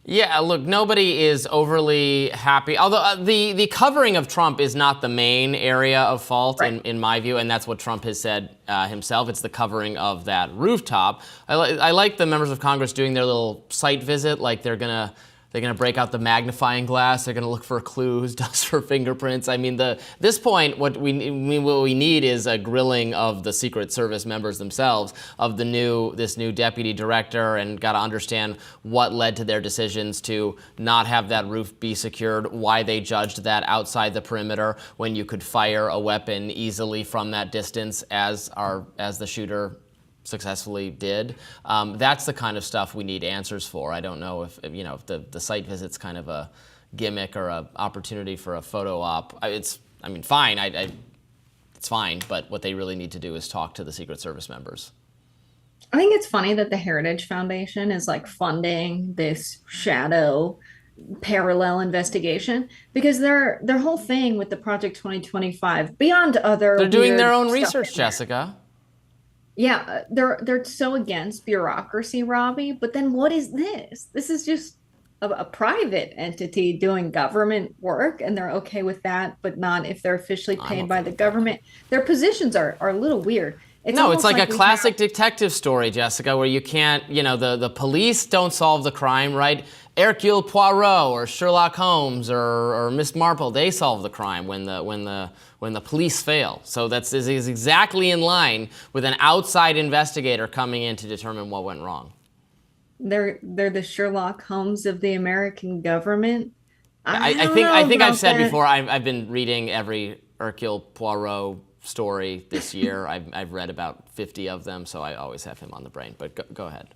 Yeah, look, nobody is overly happy. Although the covering of Trump is not the main area of fault, right, in my view, and that's what Trump has said himself. It's the covering of that rooftop. I like the members of Congress doing their little site visit, like they're gonna break out the magnifying glass. They're gonna look for clues, dust for fingerprints. I mean, this point, what we need is a grilling of the Secret Service members themselves, of this new deputy director, and got to understand what led to their decisions to not have that roof be secured, why they judged that outside the perimeter when you could fire a weapon easily from that distance, as the shooter successfully did. That's the kind of stuff we need answers for. I don't know if the site visit's kind of a gimmick or an opportunity for a photo op. Fine. It's fine. But what they really need to do is talk to the Secret Service members. I think it's funny that the Heritage Foundation is like funding this shadow parallel investigation, because their whole thing with the Project 2025, beyond other, they're doing their own research, Jessica. Yeah, they're so against bureaucracy, Robbie. But then what is this? This is just a private entity doing government work, and they're okay with that, but not if they're officially paid by the government. Their positions are a little weird. It's like a classic detective story, Jessica, where you can't, the police don't solve the crime, right? Hercule Poirot or Sherlock Holmes or Miss Marple, they solve the crime when the police fail. So this is exactly in line with an outside investigator coming in to determine what went wrong. They're the Sherlock Holmes of the American government. I think I've said before, I've been reading every Hercule Poirot story this year. I've read about 50 of them, so I always have him on the brain. But go ahead.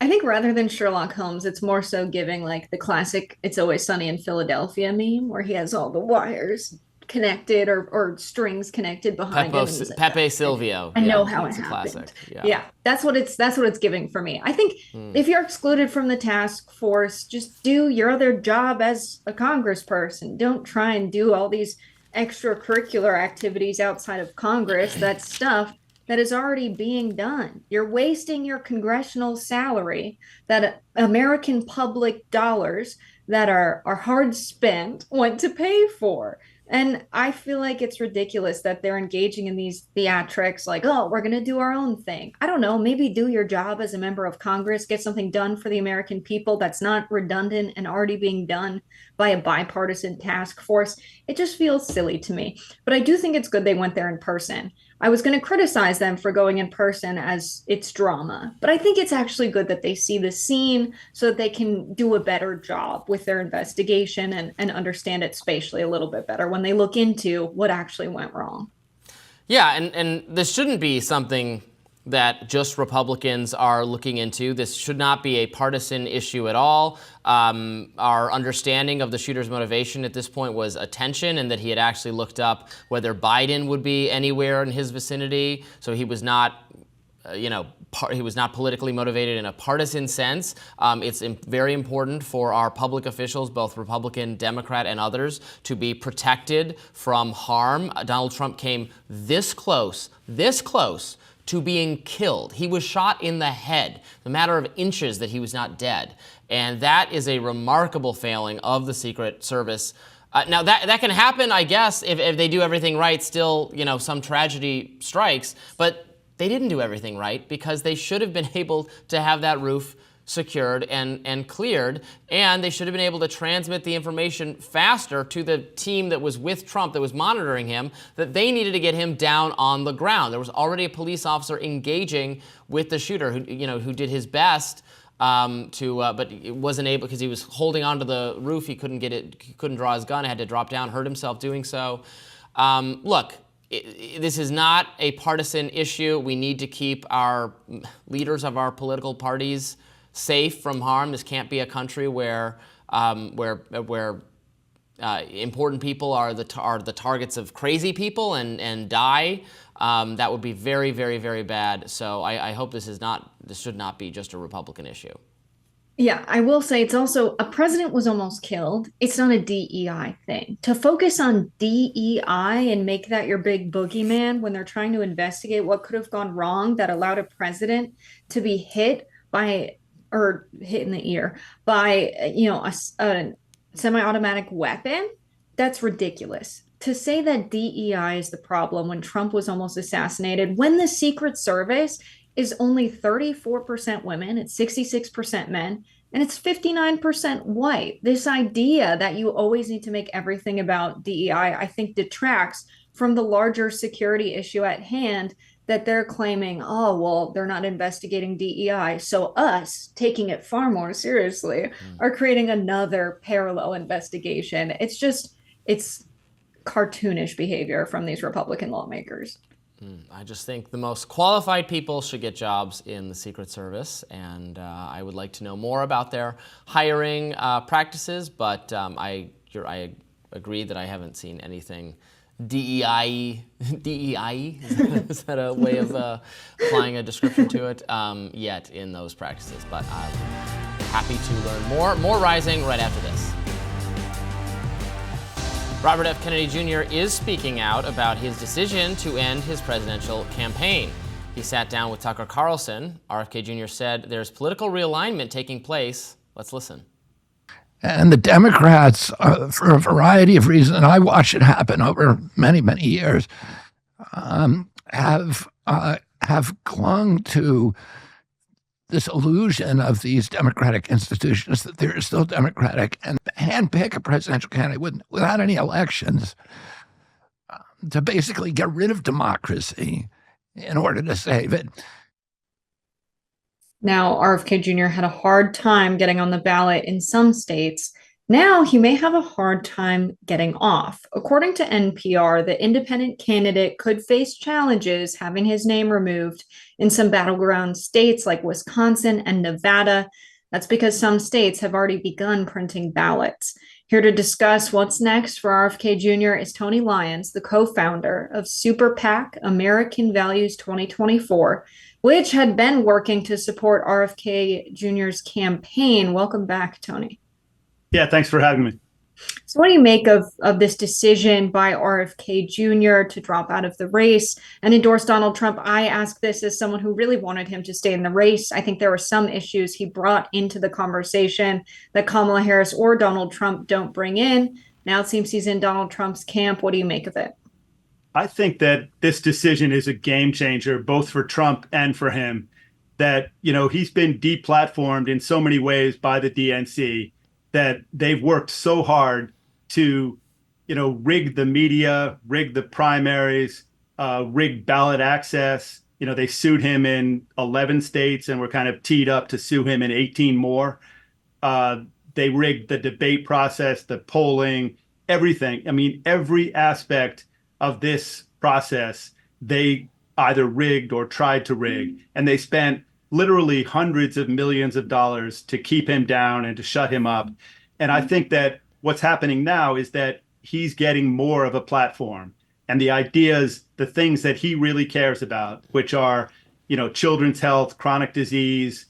I think rather than Sherlock Holmes, it's more so giving like the classic "It's Always Sunny in Philadelphia" meme, where he has all the wires connected or strings connected behind him. Pepe Silvio. I know how it happened. Classic. Yeah, that's what it's giving for me. I think if you're excluded from the task force, just do your other job as a congressperson. Don't try and do all these extracurricular activities outside of Congress. That's stuff that is already being done. You're wasting your congressional salary, that American public dollars that are hard spent went to pay for. And I feel like it's ridiculous that they're engaging in these theatrics like, oh, we're going to do our own thing. I don't know, maybe do your job as a member of Congress, get something done for the American people that's not redundant and already being done by a bipartisan task force. It just feels silly to me. But I do think it's good they went there in person. I was going to criticize them for going in person as it's drama, but I think it's actually good that they see the scene so that they can do a better job with their investigation and understand it spatially a little bit better when they look into what actually went wrong. Yeah, and this shouldn't be something that just Republicans are looking into. This should not be a partisan issue at all. Our understanding of the shooter's motivation at this point was attention, and that he had actually looked up whether Biden would be anywhere in his vicinity. So he was not, he was not politically motivated in a partisan sense. It's very important for our public officials, both Republican, Democrat, and others, to be protected from harm. Donald Trump came this close to being killed. He was shot in the head, a matter of inches that he was not dead. And that is a remarkable failing of the Secret Service. Now, that can happen, I guess, if they do everything right. Still, some tragedy strikes. But they didn't do everything right, because they should have been able to have that roof secured and cleared, and they should have been able to transmit the information faster to the team that was with Trump, that was monitoring him, that they needed to get him down on the ground. There was already a police officer engaging with the shooter who did his best but it wasn't able, because he was holding onto the roof. He couldn't draw his gun, had to drop down, hurt himself doing so. Look, this is not a partisan issue. We need to keep our leaders of our political parties safe from harm. This can't be a country where important people are the targets of crazy people and die. That would be very, very, very bad. So I hope this should not be just a Republican issue. Yeah, I will say it's also, a president was almost killed. It's not a DEI thing. To focus on DEI and make that your big boogeyman when they're trying to investigate what could have gone wrong that allowed a president to be hit in the ear by, a semi-automatic weapon, that's ridiculous. To say that DEI is the problem when Trump was almost assassinated, when the Secret Service is only 34% women, it's 66% men, and it's 59% white. This idea that you always need to make everything about DEI, I think, detracts from the larger security issue at hand, that they're claiming, oh, well, they're not investigating DEI. So us, taking it far more seriously, are creating another parallel investigation. It's cartoonish behavior from these Republican lawmakers. I just think the most qualified people should get jobs in the Secret Service, and I would like to know more about their hiring practices, but I agree that I haven't seen anything DEI, is that a way of applying a description to it, yet in those practices, but I'm happy to learn more Rising right after this. Robert F. Kennedy Jr. is speaking out about his decision to end his presidential campaign. He sat down with Tucker Carlson. RFK Jr. said there's political realignment taking place. Let's listen. And the Democrats, for a variety of reasons, and I watched it happen over many, many years, have clung to this illusion of these democratic institutions, that they're still democratic, and handpick a presidential candidate without any elections to basically get rid of democracy in order to save it. Now, RFK Jr. had a hard time getting on the ballot in some states. Now he may have a hard time getting off. According to NPR, the independent candidate could face challenges having his name removed in some battleground states like Wisconsin and Nevada. That's because some states have already begun printing ballots. Here to discuss what's next for RFK Jr. is Tony Lyons, the co-founder of Super PAC American Values 2024, which had been working to support RFK Jr.'s campaign. Welcome back, Tony. Yeah, thanks for having me. So what do you make of this decision by RFK Jr. to drop out of the race and endorse Donald Trump? I ask this as someone who really wanted him to stay in the race. I think there were some issues he brought into the conversation that Kamala Harris or Donald Trump don't bring in. Now it seems he's in Donald Trump's camp. What do you make of it? I think that this decision is a game changer, both for Trump and for him. That, he's been deplatformed in so many ways by the DNC, that they've worked so hard to, rig the media, rig the primaries, rig ballot access. They sued him in 11 states and were kind of teed up to sue him in 18 more. They rigged the debate process, the polling, everything. I mean, every aspect of this process, they either rigged or tried to rig. And they spent literally hundreds of millions of dollars to keep him down and to shut him up. And I think that what's happening now is that he's getting more of a platform. And the ideas, the things that he really cares about, which are, children's health, chronic disease,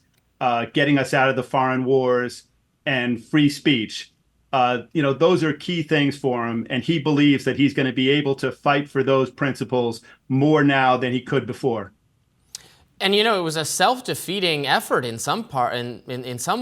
getting us out of the foreign wars, and free speech. Those are key things for him. And he believes that he's going to be able to fight for those principles more now than he could before. And it was a self-defeating effort in some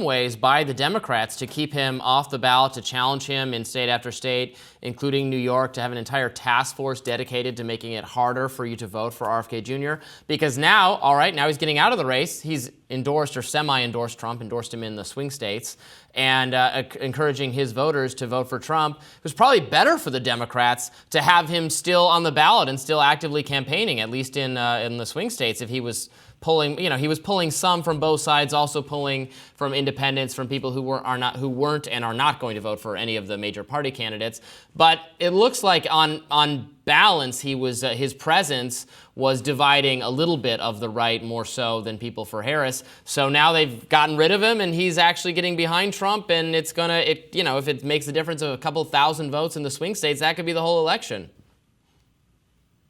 ways by the Democrats to keep him off the ballot, to challenge him in state after state, including New York, to have an entire task force dedicated to making it harder for you to vote for RFK Jr. Because now he's getting out of the race. He's endorsed or semi-endorsed Trump, endorsed him in the swing states, and encouraging his voters to vote for Trump. It was probably better for the Democrats to have him still on the ballot and still actively campaigning, at least in the swing states, if he was pulling, he was pulling some from both sides, also pulling from independents, from people who weren't and are not going to vote for any of the major party candidates. But it looks like on balance, his presence was dividing a little bit of the right more so than people for Harris. So now they've gotten rid of him, and he's actually getting behind Trump. And if it makes a difference of a couple thousand votes in the swing states, that could be the whole election.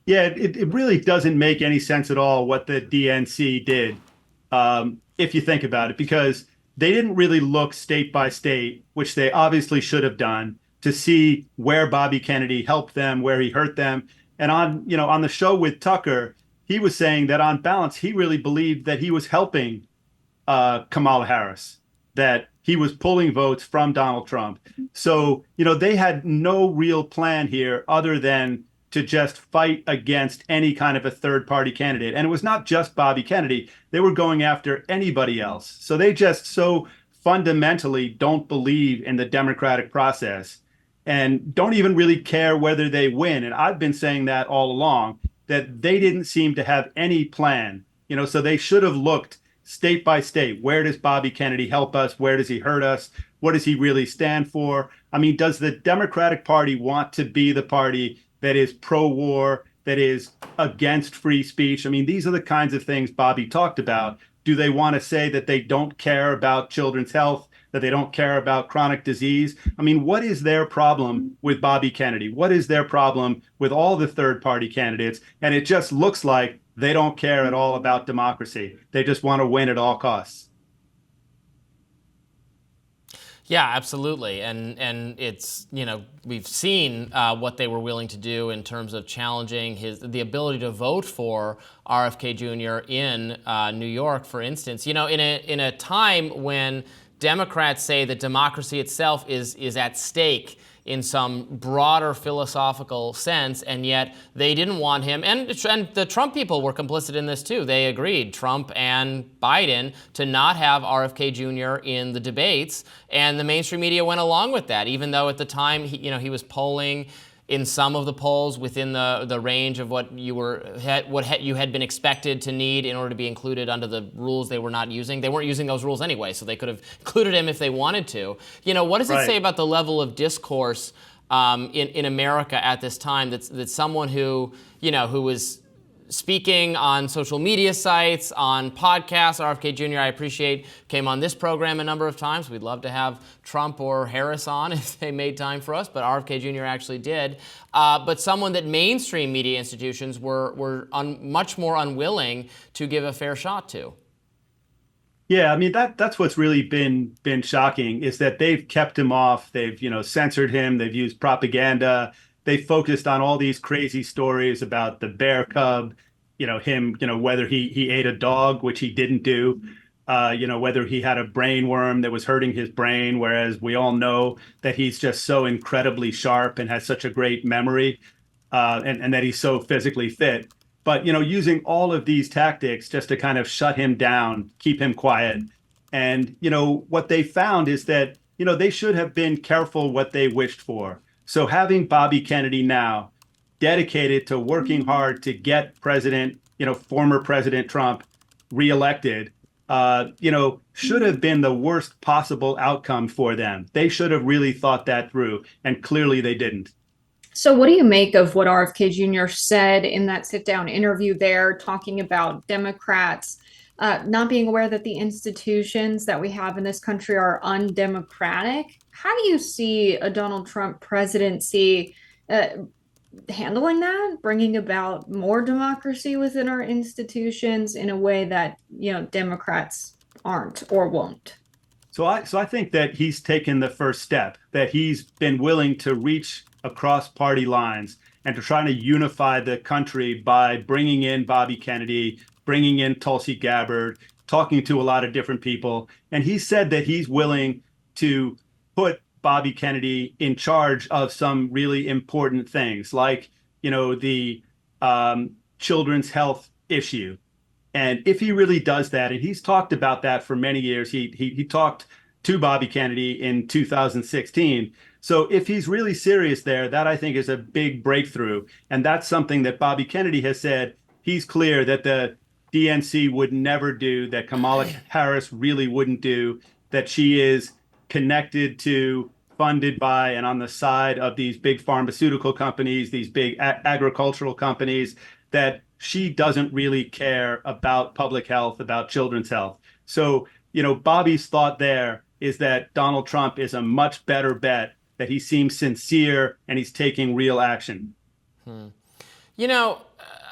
Yeah, it really doesn't make any sense at all what the DNC did, if you think about it, because they didn't really look state by state, which they obviously should have done, to see where Bobby Kennedy helped them, where he hurt them. And on the show with Tucker, he was saying that on balance, he really believed that he was helping Kamala Harris, that he was pulling votes from Donald Trump. So, they had no real plan here other than to just fight against any kind of a third party candidate. And it was not just Bobby Kennedy. They were going after anybody else. So they just so fundamentally don't believe in the democratic process and don't even really care whether they win. And I've been saying that all along, that they didn't seem to have any plan. So they should have looked state by state. Where does Bobby Kennedy help us? Where does he hurt us? What does he really stand for? I mean, does the Democratic Party want to be the party that is pro-war, that is against free speech? I mean, these are the kinds of things Bobby talked about. Do they want to say that they don't care about children's health, that they don't care about chronic disease? I mean, what is their problem with Bobby Kennedy? What is their problem with all the third-party candidates? And it just looks like they don't care at all about democracy. They just want to win at all costs. Yeah, absolutely. And it's, we've seen what they were willing to do in terms of challenging the ability to vote for RFK Jr. in New York, for instance. In a time when Democrats say that democracy itself is at stake in some broader philosophical sense, and yet they didn't want him. And the Trump people were complicit in this too. They agreed, Trump and Biden, to not have RFK Jr. in the debates, and the mainstream media went along with that, even though at the time he was polling in some of the polls within the range of what you had been expected to need in order to be included under the rules they were not using. They weren't using those rules anyway, so they could have included him if they wanted to. What does it say about the level of discourse in America at this time that someone who was speaking on social media sites, on podcasts, RFK Jr., I appreciate, came on this program a number of times. We'd love to have Trump or Harris on if they made time for us, but RFK Jr. actually did. But someone that mainstream media institutions were much more unwilling to give a fair shot to. Yeah, I mean, that's what's really been shocking, is that they've kept him off. They've, censored him. They've used propaganda. They focused on all these crazy stories about the bear cub, him, whether he ate a dog, which he didn't do, whether he had a brain worm that was hurting his brain, whereas we all know that he's just so incredibly sharp and has such a great memory, and that he's so physically fit. But, using all of these tactics just to kind of shut him down, keep him quiet. And, what they found is that, they should have been careful what they wished for. So having Bobby Kennedy now dedicated to working hard to get former President Trump reelected, should have been the worst possible outcome for them. They should have really thought that through, and clearly they didn't. So, what do you make of what RFK Jr. said in that sit down interview there, talking about Democrats not being aware that the institutions that we have in this country are undemocratic? How do you see a Donald Trump presidency handling that, bringing about more democracy within our institutions in a way that, Democrats aren't or won't? So I think that he's taken the first step, that he's been willing to reach across party lines and to try to unify the country by bringing in Bobby Kennedy, bringing in Tulsi Gabbard, talking to a lot of different people. And he said that he's willing to put Bobby Kennedy in charge of some really important things, like, the children's health issue. And if he really does that, and he's talked about that for many years, he talked to Bobby Kennedy in 2016. So if he's really serious there, that I think is a big breakthrough. And that's something that Bobby Kennedy has said he's clear that the DNC would never do, that Kamala Harris really wouldn't do, that she is connected to, funded by, and on the side of these big pharmaceutical companies, these big agricultural companies, that she doesn't really care about public health, about children's health. So, Bobby's thought there is that Donald Trump is a much better bet, that he seems sincere and he's taking real action.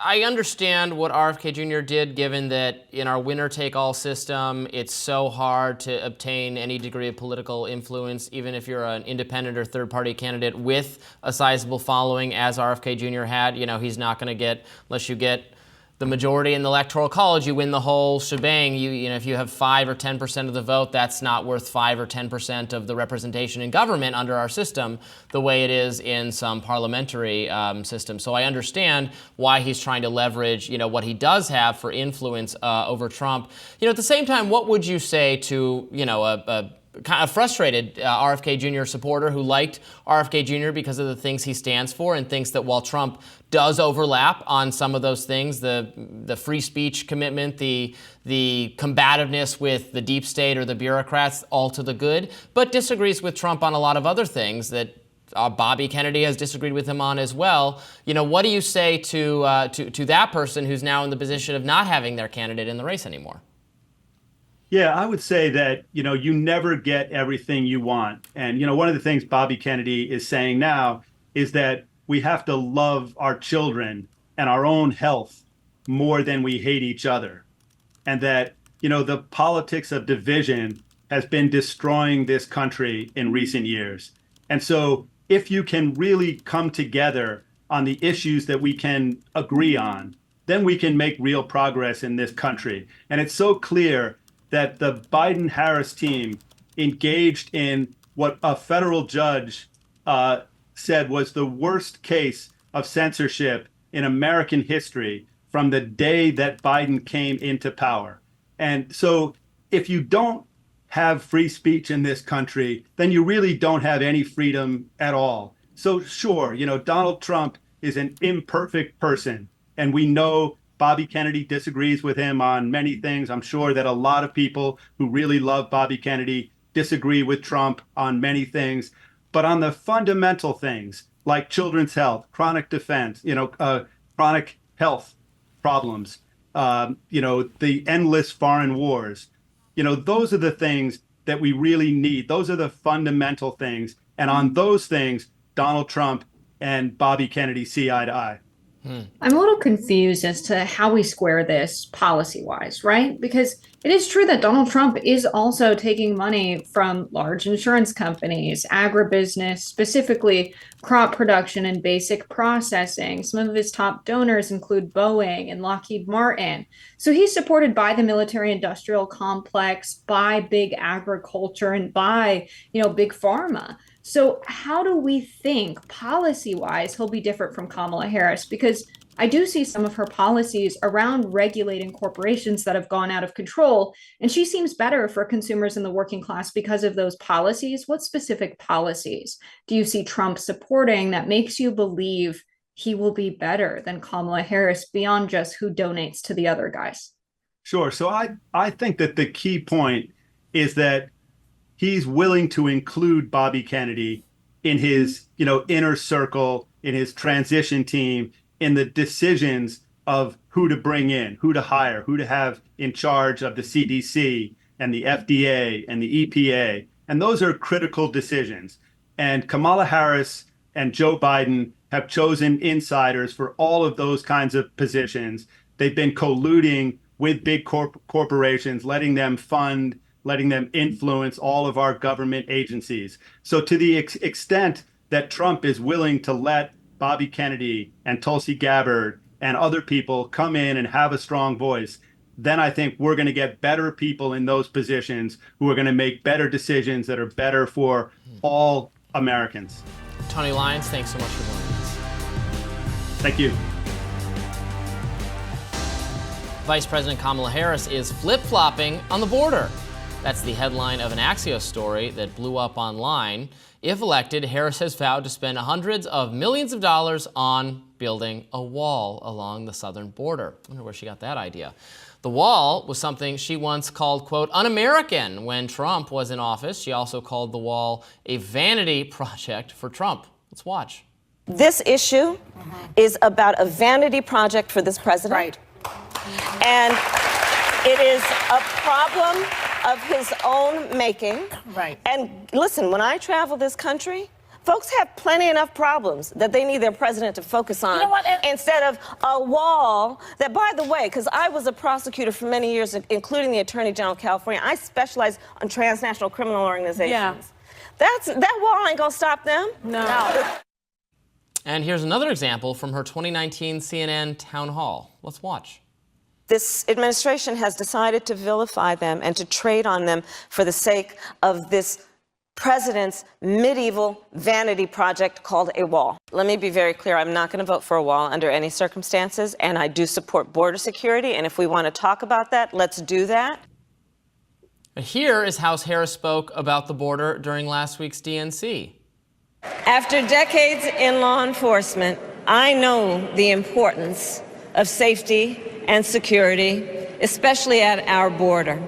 I understand what RFK Jr. did, given that in our winner-take-all system, it's so hard to obtain any degree of political influence, even if you're an independent or third-party candidate with a sizable following, as RFK Jr. had. He's not going to get, unless you get the majority in the Electoral College, you win the whole shebang. If you have 5 or 10% of the vote, that's not worth 5 or 10% of the representation in government under our system, the way it is in some parliamentary systems. So I understand why he's trying to leverage, what he does have for influence over Trump. At the same time, what would you say to, a kind of frustrated RFK Jr. supporter who liked RFK Jr. because of the things he stands for, and thinks that while Trump does overlap on some of those things, the free speech commitment, the combativeness with the deep state or the bureaucrats, all to the good, but disagrees with Trump on a lot of other things that Bobby Kennedy has disagreed with him on as well. What do you say to that person who's now in the position of not having their candidate in the race anymore? Yeah, I would say that, you never get everything you want. And, one of the things Bobby Kennedy is saying now is that we have to love our children and our own health more than we hate each other. And that, the politics of division has been destroying this country in recent years. And so if you can really come together on the issues that we can agree on, then we can make real progress in this country. And it's so clear that the Biden-Harris team engaged in what a federal judge said was the worst case of censorship in American history from the day that Biden came into power. And so if you don't have free speech in this country, then you really don't have any freedom at all. So sure, Donald Trump is an imperfect person, and we know Bobby Kennedy disagrees with him on many things. I'm sure that a lot of people who really love Bobby Kennedy disagree with Trump on many things. But on the fundamental things like children's health, chronic defense, chronic health problems, the endless foreign wars, those are the things that we really need. Those are the fundamental things. And on those things, Donald Trump and Bobby Kennedy see eye to eye. I'm a little confused as to how we square this policy-wise, right? Because it is true that Donald Trump is also taking money from large insurance companies, agribusiness, specifically crop production and basic processing. Some of his top donors include Boeing and Lockheed Martin. So he's supported by the military-industrial complex, by big agriculture, and by, big pharma. So how do we think policy-wise he'll be different from Kamala Harris? Because I do see some of her policies around regulating corporations that have gone out of control, and she seems better for consumers in the working class because of those policies. What specific policies do you see Trump supporting that makes you believe he will be better than Kamala Harris beyond just who donates to the other guys? Sure. So I think that the key point is that he's willing to include Bobby Kennedy in his, inner circle, in his transition team, in the decisions of who to bring in, who to hire, who to have in charge of the CDC and the FDA and the EPA. And those are critical decisions. And Kamala Harris and Joe Biden have chosen insiders for all of those kinds of positions. They've been colluding with big corporations, letting them fund, letting them influence all of our government agencies. So to the extent that Trump is willing to let Bobby Kennedy and Tulsi Gabbard and other people come in and have a strong voice, then I think we're going to get better people in those positions who are going to make better decisions that are better for all Americans. Tony Lyons, thanks so much for joining us. Thank you. Vice President Kamala Harris is flip-flopping on the border. That's the headline of an Axios story that blew up online. If elected, Harris has vowed to spend hundreds of millions of dollars on building a wall along the southern border. I wonder where she got that idea. The wall was something she once called, quote, un-American when Trump was in office. She also called the wall a vanity project for Trump. Let's watch. This issue is about a vanity project for this president. Right. And it is a problem of his own making. Right. And listen, when I travel this country, folks have plenty enough problems that they need their president to focus on. You know what? Instead of a wall that, by the way, because I was a prosecutor for many years, including the Attorney General of California, I specialize on transnational criminal organizations. Yeah. That wall ain't gonna stop them. No. And here's another example from her 2019 CNN town hall. Let's watch. This administration has decided to vilify them and to trade on them for the sake of this president's medieval vanity project called a wall. Let me be very clear. I'm not going to vote for a wall under any circumstances, and I do support border security. And if we want to talk about that, let's do that. Here is how Harris spoke about the border during last week's DNC. After decades in law enforcement, I know the importance of safety and security, especially at our border.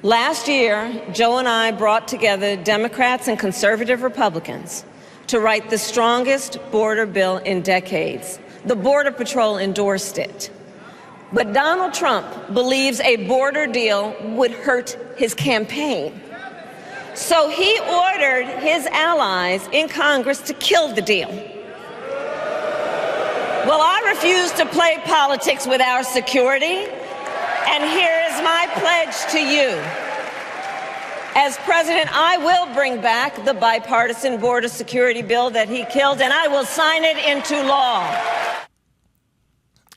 Last year, Joe and I brought together Democrats and conservative Republicans to write the strongest border bill in decades. The Border Patrol endorsed it. But Donald Trump believes a border deal would hurt his campaign. So he ordered his allies in Congress to kill the deal. Well, I refuse to play politics with our security, and here is my pledge to you. As president, I will bring back the bipartisan border security bill that he killed, and I will sign it into law.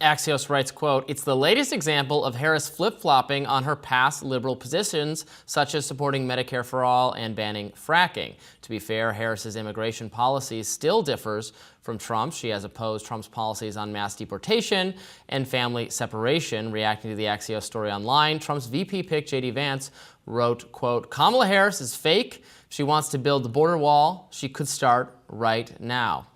Axios writes, quote, it's the latest example of Harris flip-flopping on her past liberal positions, such as supporting Medicare for all and banning fracking. To be fair, Harris's immigration policy still differs from Trump. She has opposed Trump's policies on mass deportation and family separation. Reacting to the Axios story online, Trump's VP pick, J.D. Vance, wrote, quote, Kamala Harris is fake. She wants to build the border wall. She could start right now.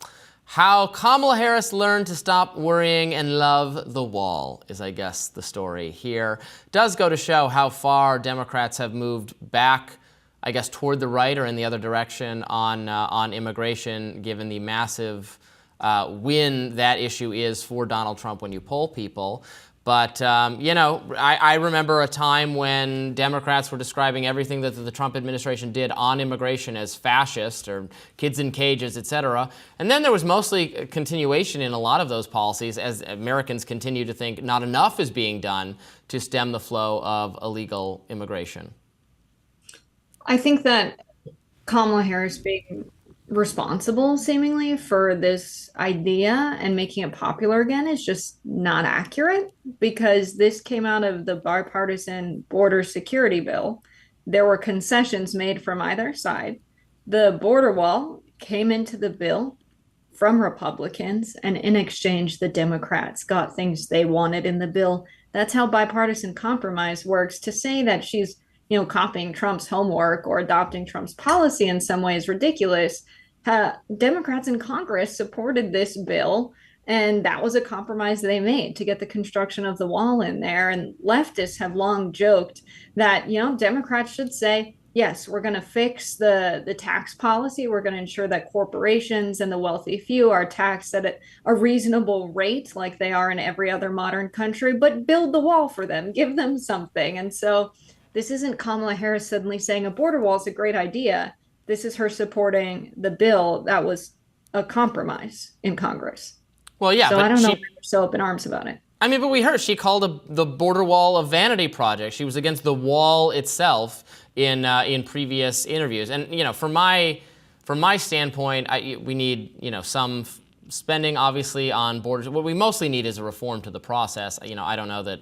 How Kamala Harris learned to stop worrying and love the wall is, I guess, the story here. Does go to show how far Democrats have moved back, I guess, toward the right or in the other direction on immigration, given the massive win that issue is for Donald Trump when you poll people. But, I remember a time when Democrats were describing everything that the Trump administration did on immigration as fascist or kids in cages, et cetera. And then there was mostly a continuation in a lot of those policies as Americans continue to think not enough is being done to stem the flow of illegal immigration. I think that Kamala Harris being responsible seemingly for this idea and making it popular again is just not accurate, because this came out of the bipartisan border security bill. There were concessions made from either side. The border wall came into the bill from Republicans, and in exchange, the Democrats got things they wanted in the bill. That's how bipartisan compromise works. To say that she's copying Trump's homework or adopting Trump's policy in some way is ridiculous. Democrats in Congress supported this bill, and that was a compromise they made to get the construction of the wall in there. And leftists have long joked that, Democrats should say, yes, we're going to fix the tax policy. We're going to ensure that corporations and the wealthy few are taxed at a reasonable rate, like they are in every other modern country, but build the wall for them, give them something. And so this isn't Kamala Harris suddenly saying a border wall is a great idea. This is her supporting the bill that was a compromise in Congress. Well, yeah, so but I don't know if they're so up in arms about it. I mean, but we heard she called the border wall a vanity project. She was against the wall itself in previous interviews. And from my standpoint, we need some spending obviously on borders. What we mostly need is a reform to the process. I don't know that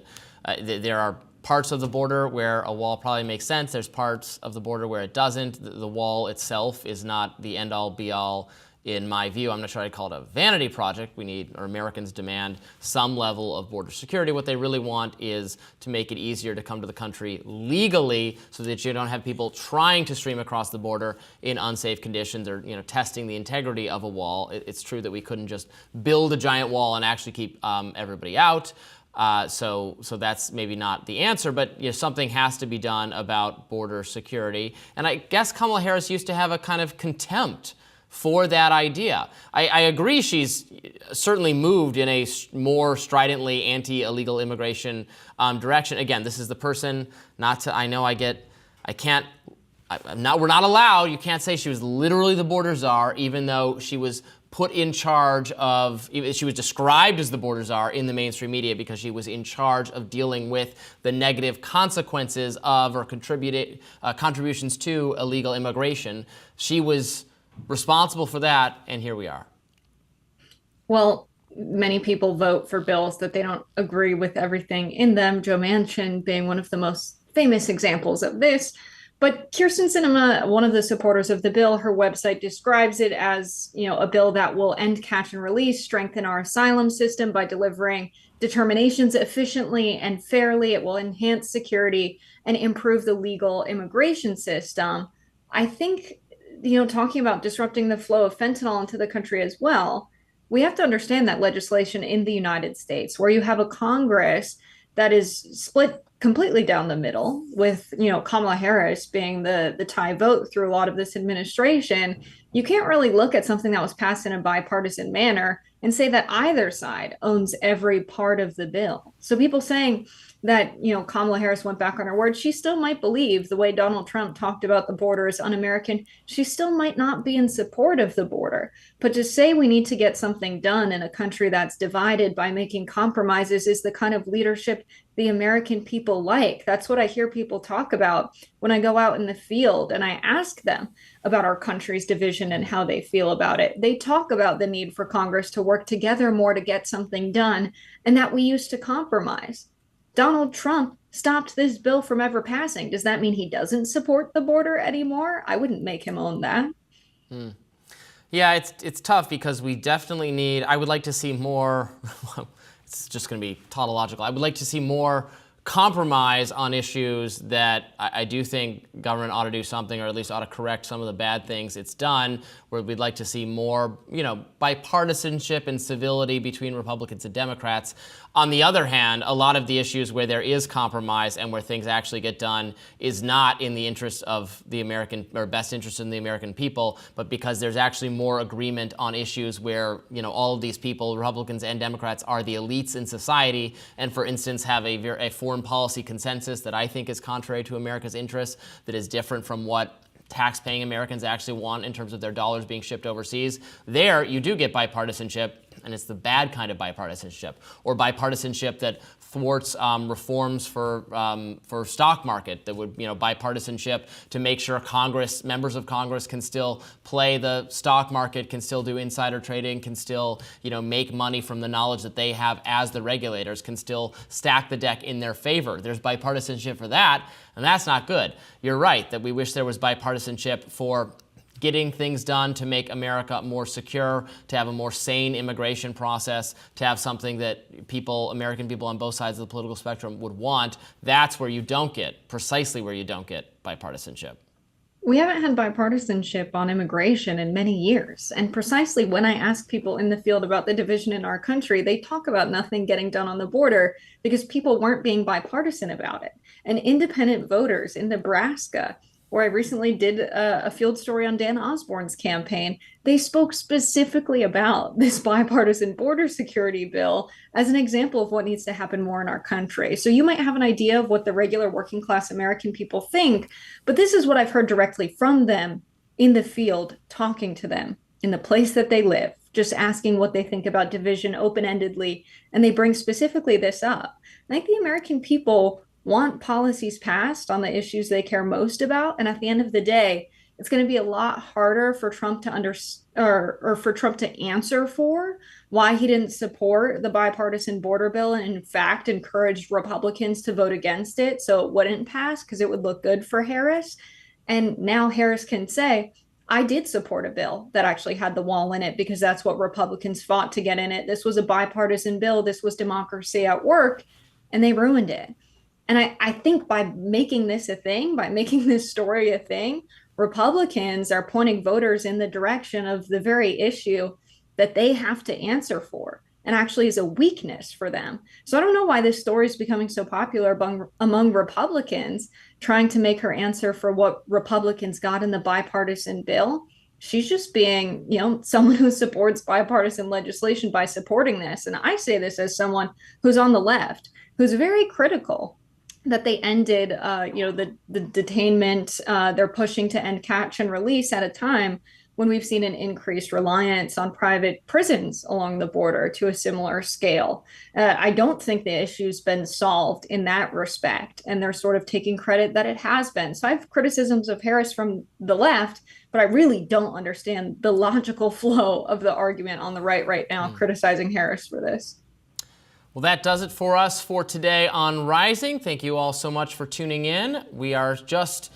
there are parts of the border where a wall probably makes sense. There's parts of the border where it doesn't. The wall itself is not the end-all, be-all. In my view, I'm not sure I'd call it a vanity project. Americans demand some level of border security. What they really want is to make it easier to come to the country legally so that you don't have people trying to stream across the border in unsafe conditions or, testing the integrity of a wall. It's true that we couldn't just build a giant wall and actually keep everybody out. So that's maybe not the answer, but something has to be done about border security. And I guess Kamala Harris used to have a kind of contempt for that idea. I agree she's certainly moved in a more stridently anti-illegal immigration direction. Again, this is the person we're not allowed, you can't say she was literally the border czar, even though she was put in charge of, she was described as the border czar in the mainstream media because she was in charge of dealing with the negative consequences of or contributions to illegal immigration. She was responsible for that, and here we are. Well, many people vote for bills that they don't agree with everything in them, Joe Manchin being one of the most famous examples of this. But Kyrsten Sinema, one of the supporters of the bill, her website describes it as, a bill that will end catch and release, strengthen our asylum system by delivering determinations efficiently and fairly. It will enhance security and improve the legal immigration system. I think talking about disrupting the flow of fentanyl into the country as well, we have to understand that legislation in the United States, where you have a Congress that is split completely down the middle, with Kamala Harris being the tie vote through a lot of this administration, you can't really look at something that was passed in a bipartisan manner and say that either side owns every part of the bill. So people saying that, Kamala Harris went back on her word, she still might believe the way Donald Trump talked about the border is un-American. She still might not be in support of the border. But to say we need to get something done in a country that's divided by making compromises is the kind of leadership the American people like. That's what I hear people talk about when I go out in the field and I ask them about our country's division and how they feel about it. They talk about the need for Congress to work together more to get something done, and that we used to compromise. Donald Trump stopped this bill from ever passing. Does that mean he doesn't support the border anymore? I wouldn't make him own that. Yeah, it's tough because we definitely need, I would like to see more, it's just going to be tautological. I would like to see more compromise on issues that I do think government ought to do something, or at least ought to correct some of the bad things it's done, where we'd like to see more, bipartisanship and civility between Republicans and Democrats. On the other hand, a lot of the issues where there is compromise and where things actually get done is not in the interest of the American, or best interest in the American people, but because there's actually more agreement on issues where, all of these people, Republicans and Democrats, are the elites in society, and for instance have a foreign policy consensus that I think is contrary to America's interests, that is different from what tax-paying Americans actually want in terms of their dollars being shipped overseas. There, you do get bipartisanship, and it's the bad kind of bipartisanship, or bipartisanship that thwarts reforms for stock market, that would, bipartisanship to make sure members of Congress can still play the stock market, can still do insider trading, can still, make money from the knowledge that they have as the regulators, can still stack the deck in their favor. There's bipartisanship for that, and that's not good. You're right that we wish there was bipartisanship for getting things done to make America more secure, to have a more sane immigration process, to have something that American people on both sides of the political spectrum would want. That's precisely where you don't get bipartisanship. We haven't had bipartisanship on immigration in many years. And precisely when I ask people in the field about the division in our country, they talk about nothing getting done on the border because people weren't being bipartisan about it. And independent voters in Nebraska or I recently did a field story on Dan Osborne's campaign. They spoke specifically about this bipartisan border security bill as an example of what needs to happen more in our country. So you might have an idea of what the regular working class American people think, but this is what I've heard directly from them in the field, talking to them in the place that they live, just asking what they think about division open-endedly, and they bring specifically this up. I think the American people want policies passed on the issues they care most about, and at the end of the day, it's going to be a lot harder for Trump to for Trump to answer for why he didn't support the bipartisan border bill and in fact encouraged Republicans to vote against it so it wouldn't pass because it would look good for Harris. And now Harris can say, I did support a bill that actually had the wall in it because that's what Republicans fought to get in it. This was a bipartisan bill. This was democracy at work, and they ruined it. And I think by making this a thing, by making this story a thing, Republicans are pointing voters in the direction of the very issue that they have to answer for and actually is a weakness for them. So I don't know why this story is becoming so popular among Republicans, trying to make her answer for what Republicans got in the bipartisan bill. She's just being, someone who supports bipartisan legislation by supporting this. And I say this as someone who's on the left, who's very critical that they ended, the detainment. They're pushing to end catch and release at a time when we've seen an increased reliance on private prisons along the border to a similar scale. I don't think the issue's been solved in that respect, and they're sort of taking credit that it has been. So I have criticisms of Harris from the left, but I really don't understand the logical flow of the argument on the right now, criticizing Harris for this. Well, that does it for us for today on Rising. Thank you all so much for tuning in. We are just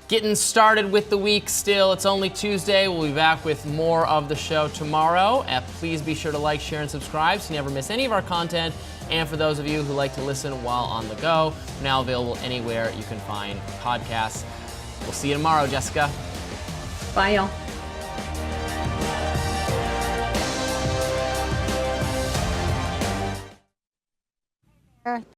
getting started with the week still. It's only Tuesday. We'll be back with more of the show tomorrow. Please be sure to like, share, and subscribe so you never miss any of our content. And for those of you who like to listen while on the go, we're now available anywhere you can find podcasts. We'll see you tomorrow, Jessica. Bye, y'all.